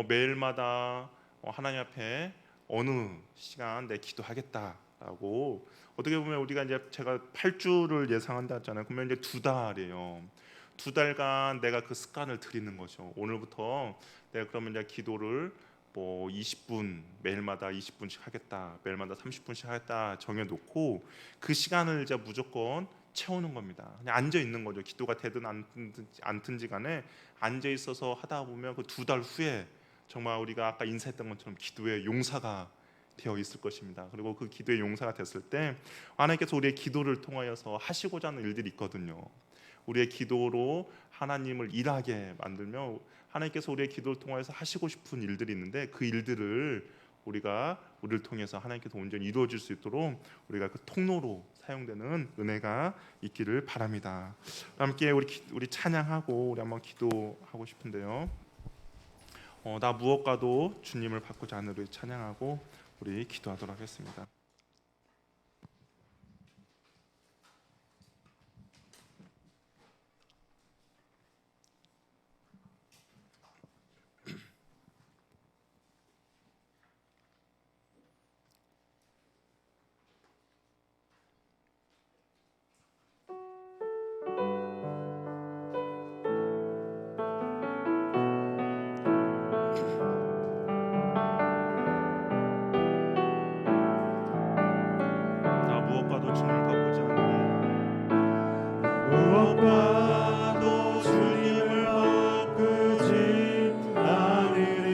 매일마다 하나님 앞에 어느 시간 내 기도하겠다라고 어떻게 보면 우리가 이제 제가 8주를 예상한다 했잖아요. 그러면 이제 2달이에요. 2달간 내가 그 습관을 들이는 거죠. 오늘부터 내가 그러면 이제 기도를 뭐 20분 매일마다 20분씩 하겠다, 매일마다 30분씩 하겠다 정해놓고 그 시간을 이제 무조건 채우는 겁니다. 그냥 앉아 있는 거죠. 기도가 되든 않든지 간에 앉아 있어서 하다 보면 그 2달 후에 정말 우리가 아까 인사했던 것처럼 기도의 용사가 되어 있을 것입니다. 그리고 그 기도의 용사가 됐을 때 하나님께서 우리의 기도를 통하여서 하시고자 하는 일들이 있거든요. 우리의 기도로 하나님을 일하게 만들며 하나님께서 우리의 기도를 통해서 하시고 싶은 일들이 있는데 그 일들을 우리를 통해서 하나님께서 온전히 이루어질 수 있도록 우리가 그 통로로 사용되는 은혜가 있기를 바랍니다. 함께 우리 찬양하고 우리 한번 기도하고 싶은데요. 나 무엇과도 주님을 바꾸지 않으려 찬양하고 우리 기도하도록 하겠습니다. 나 무엇과도 주님을 바꾸지 않으리 무엇과도 주님을 바꾸지 않으리.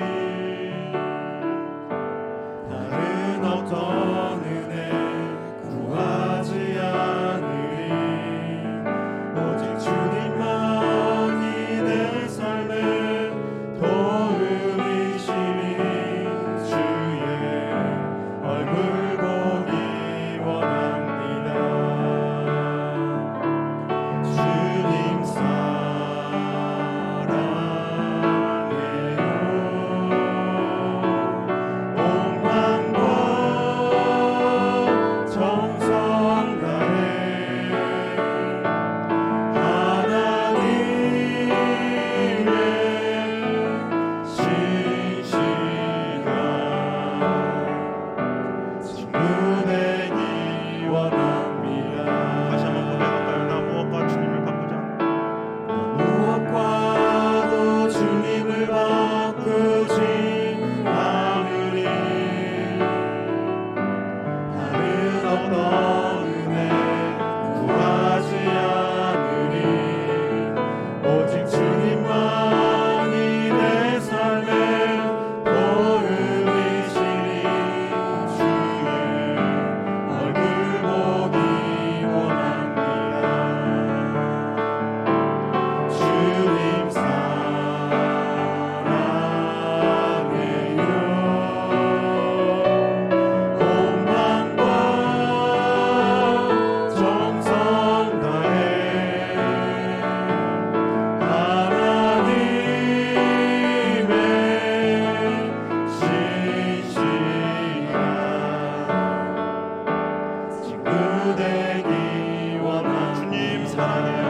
다른 어떤 은혜 구하지 않으리. 오직 주님만이 내 삶의 도움이시니 주의 얼굴 보기 원합니다. 주님 사랑해요. 온 마음과 정성 다해 하나님의 신실한 친구 되기 원합니다. 다시 한번 고백할까요? 나 무엇과 주님을 바꾸지 않으리 무엇과도 주님을 바꾸지 않으리. 다른 어떤 은혜 구하지 않으리. 오직 주님만이 내 삶의 도움이시니 주의 얼굴 보기 원합니다. 주님 사랑해요. 온 마음과 정성 다해 하나님의 신실한 친구 되기 원합니다. 주님 사랑해요.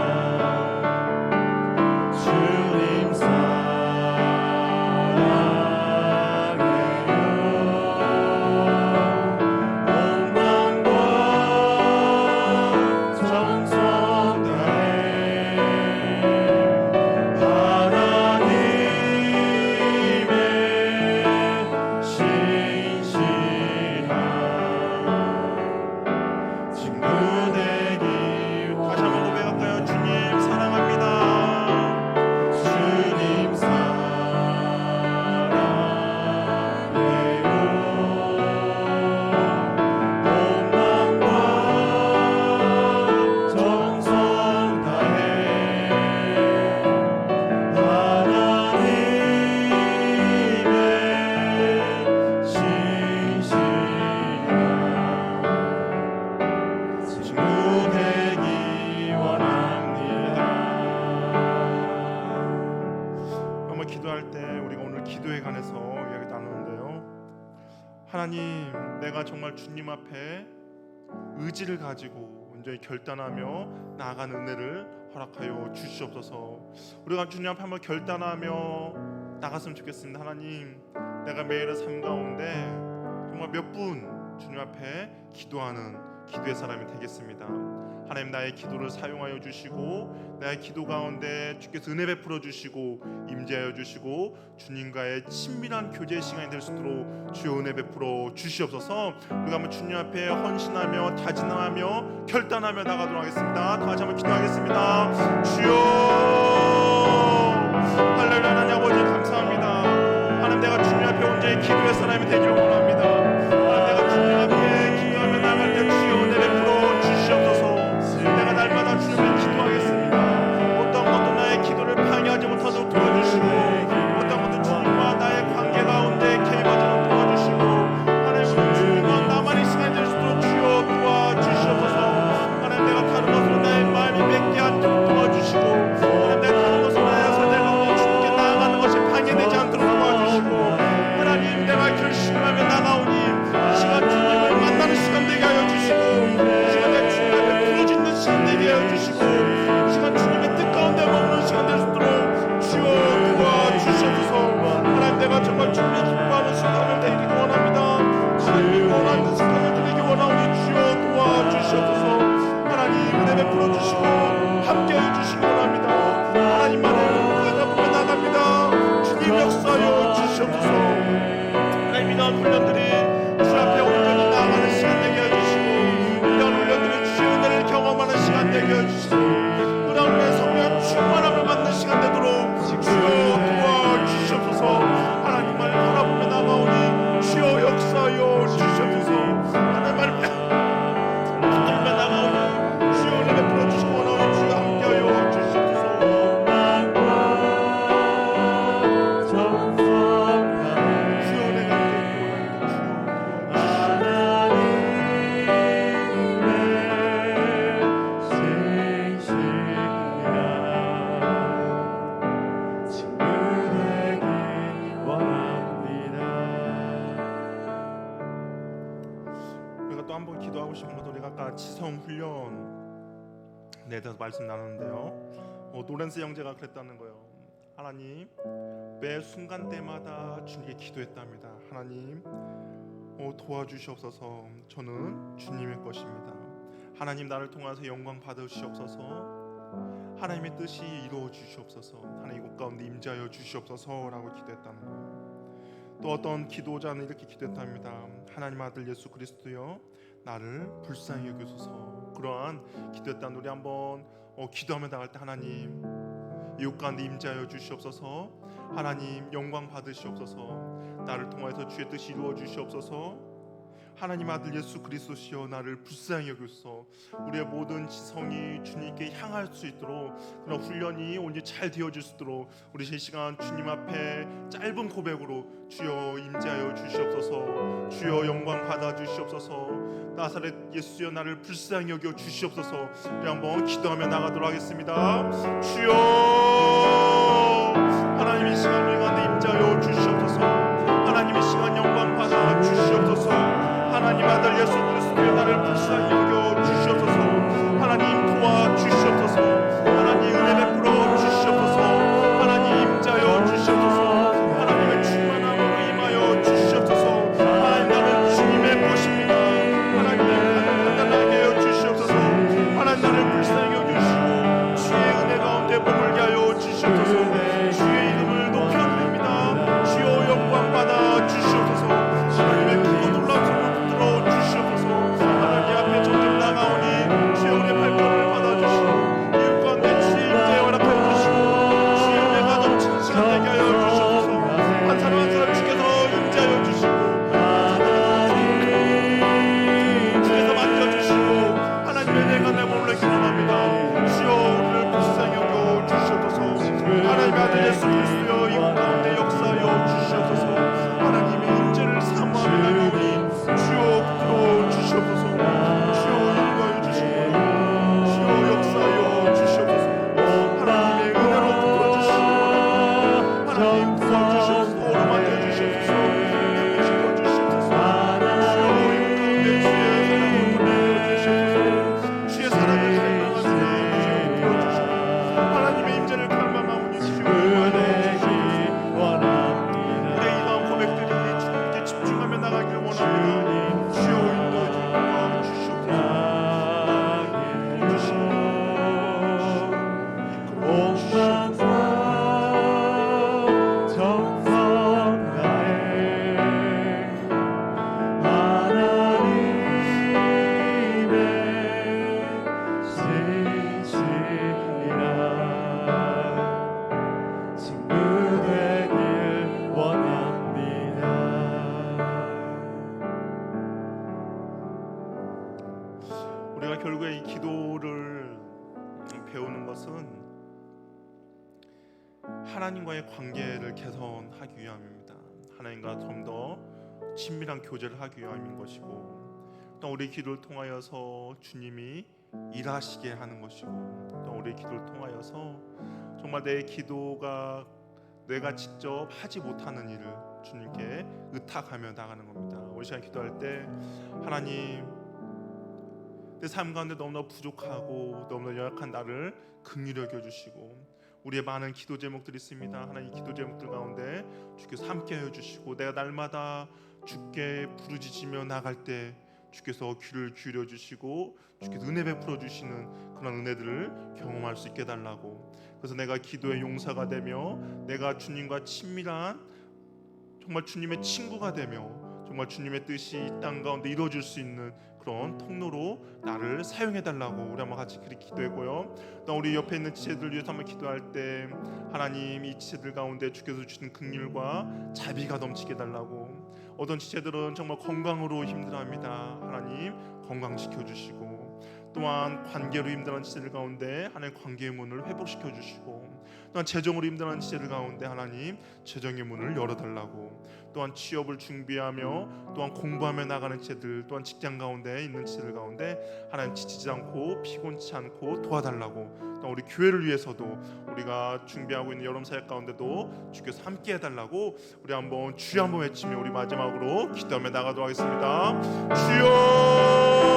주님 사랑해요. 온 마음과 하나님, 내가 정말 주님 앞에 의지를 가지고 온전히 결단하며 나아가는 은혜를 허락하여 주시옵소서. 우리가 주님 앞에 한번 결단하며 나갔으면 좋겠습니다. 하나님, 내가 매일의 삶 가운데 정말 몇 분 주님 앞에 기도하는 기도의 사람이 되겠습니다. 하나님, 나의 기도를 사용하여 주시고 나의 기도 가운데 주께서 은혜 베풀어 주시고 임재하여 주시고 주님과의 친밀한 교제 시간이 될 수 있도록 주여 은혜 베풀어 주시옵소서. 우리가 한번 주님 앞에 헌신하며 다짐하며 결단하며 나가도록 하겠습니다. 다 같이 한번 기도하겠습니다. 주여, 할렐루야. 하나님 아버지 감사합니다. 하나님, 내가 주님 앞에 온전히 기도의 사람이 되기를 원합니다. 하나님, 내가 주님 앞에 기도하며 나갈 때 주여 은혜 베풀어 주시옵소서. 내가 날마다 주님을 기도하겠습니다. 어떤 것도 나의 기도를 방해하지 못하도록 도와주시고 어떤 것도 주님과 나의 관계 가운데 개입하지 도와주시고 하나님, 우리 주님과 나만의 시간이 될 수 있도록 주여 도와주시옵소서. 하나님, 내가 다른 것으로 나의 마음이 맺게 않도록 도와주시고 하나님, 내가 다른 것으로 나의 선택으로 주님께 나아가는 것이 방해되지 않도록 도와주시고 하나님, 내가 결심하며 나가오니 이 시간 주님을 만나는 시간 되게 하여 주시고 이 시간 내 주님 앞에 부르짖는 시간 되게 하여 주시고 이 시간 주님의 뜻 가운데 머무는 시간 될 수 있도록 주여 도와주시옵소서. 하나님, 내가 정말 주님이 기뻐하는 순간을 되기 원합니다. 하나님이 원하는 순간을 되기 원하오니 주여 도와주시옵소서. 하나님, 은혜 베풀어 주시고 함께해 주시기 원합니다. 하나님만을 바라보며 나갑니다. 주님 역사하여 주시옵소서. 하나님, 이러한 훈련들이 주 앞에 온전히 나아가는 시간 되게 해주시고 이러한 훈련들이 주의 은혜를 경험하는 시간 되게 해주시고 이러한 훈련의 성령 충만함을 받는 시간 되도록 주여 도와주시옵소서. 하나님만을 바라보며 나가오니 주여 역사하여 주시옵소서. 하나님만을 나가오니 주여 은혜 베풀어 주시고 원하오니 주여 함께하여 주시옵소서. 주여 은혜가 우리가 또 한번 기도하고 싶은 것도 우리가 아까 지성 훈련에 대해서 말씀 나누는데요. 노렌스 형제가 그랬다는 거예요. 하나님, 매 순간 때마다 주님께 기도했답니다. 하나님, 도와주시옵소서. 저는 주님의 것입니다. 하나님, 나를 통해서 영광 받으시옵소서. 하나님의 뜻이 이루어 주시옵소서. 하나님, 이곳 가운데 임재하여 주시옵소서라고 기도했다는 거예요. 또 어떤 기도자는 이렇게 기도했답니다. 하나님 아들 예수 그리스도여, 나를 불쌍히 여기소서. 그러한 기도했다는 우리 한번 기도하며 나갈 때 하나님, 이곳 가운데 임재하여 주시옵소서. 하나님, 영광 받으시옵소서. 나를 통하여서 주의 뜻이 이루어 주시옵소서. 하나님 아들 예수 그리스도시여, 나를 불쌍히 여기소서. 우리의 모든 지성이 주님께 향할 수 있도록 그런 훈련이 온전히 잘 되어질 수 있도록 우리 이 시간 주님 앞에 짧은 고백으로 주여 임재하여 주시옵소서. 주여 영광 받아 주시옵소서. 나사렛 예수여, 나를 불쌍히 여겨 주시옵소서. 우리 한번 기도하며 나가도록 하겠습니다. 주여, 하나님 이 시간 우리 가운데 임재하여 주시옵소서. 하나님 이 시간 영광 받아 주시옵소서. 하나님 아들 예수 그리스도의 나를 불쌍히 여겨 주시옵소서. 하나님 도와주시옵소서. 하나님 은혜 베풀어 주시옵소서. 하나님 임자여 주시옵소서. 하나님의 충만함으로 임하여 주시옵소서. 하나님, 나는 주님의 것입니다. 하나님, 판단하게 하여 주시옵소서. 하나님, 나를 불쌍히 여기시고 주의 은혜 가운데 머물게 하여 주시옵소서. 주의 이름을 높여드립니다. 주여 영광 받아 주시옵소서. 하나님의 크고 놀라운 손을 붙들어 주시옵소서. 하나님 앞에 우리가 결국에 이 기도를 배우는 것은 하나님과의 관계를 개선하기 위함입니다. 하나님과 좀 더 친밀한 교제를 하기 위함인 것이고, 또 우리 기도를 통하여서 주님이 일하시게 하는 것이고, 또 우리 기도를 통하여서 정말 내 기도가 내가 직접 하지 못하는 일을 주님께 의탁하며 나가는 겁니다. 우리 시간 기도할 때 하나님, 내 삶 가운데 너무나 부족하고 너무나 연약한 나를 긍휼히 여겨주시고, 우리의 많은 기도 제목들이 있습니다. 하나님, 기도 제목들 가운데 주께서 함께하여 주시고, 내가 날마다 주께 부르짖으며 나갈 때 주께서 귀를 기울여 주시고 주께서 은혜 베풀어 주시는 그런 은혜들을 경험할 수 있게 해달라고. 그래서 내가 기도의 용사가 되며 내가 주님과 친밀한 정말 주님의 친구가 되며 정말 주님의 뜻이 이 땅 가운데 이루어질 수 있는 그런 통로로 나를 사용해달라고 우리 한번 같이 그렇게 기도했고요. 또 우리 옆에 있는 지체들 위해서 한번 기도할 때 하나님, 이 지체들 가운데 주께서 주신 긍휼과 자비가 넘치게 해달라고. 어떤 지체들은 정말 건강으로 힘들어합니다. 하나님, 건강시켜 주시고, 또한 관계로 힘들어하는 지체들 가운데 하나님 관계의 문을 회복시켜 주시고, 또한 재정으로 힘들어하는 지체들 가운데 하나님 재정의 문을 열어달라고. 또한 취업을 준비하며 또한 공부하며 나가는 지체들, 또한 직장 가운데 있는 지체들 가운데 하나님 지치지 않고 피곤치 않고 도와달라고. 또 우리 교회를 위해서도 우리가 준비하고 있는 여름 사역 가운데도 주께서 함께 해달라고. 우리 한번 주여 한번 외치며 우리 마지막으로 기도하며 나가도록 하겠습니다. 주여,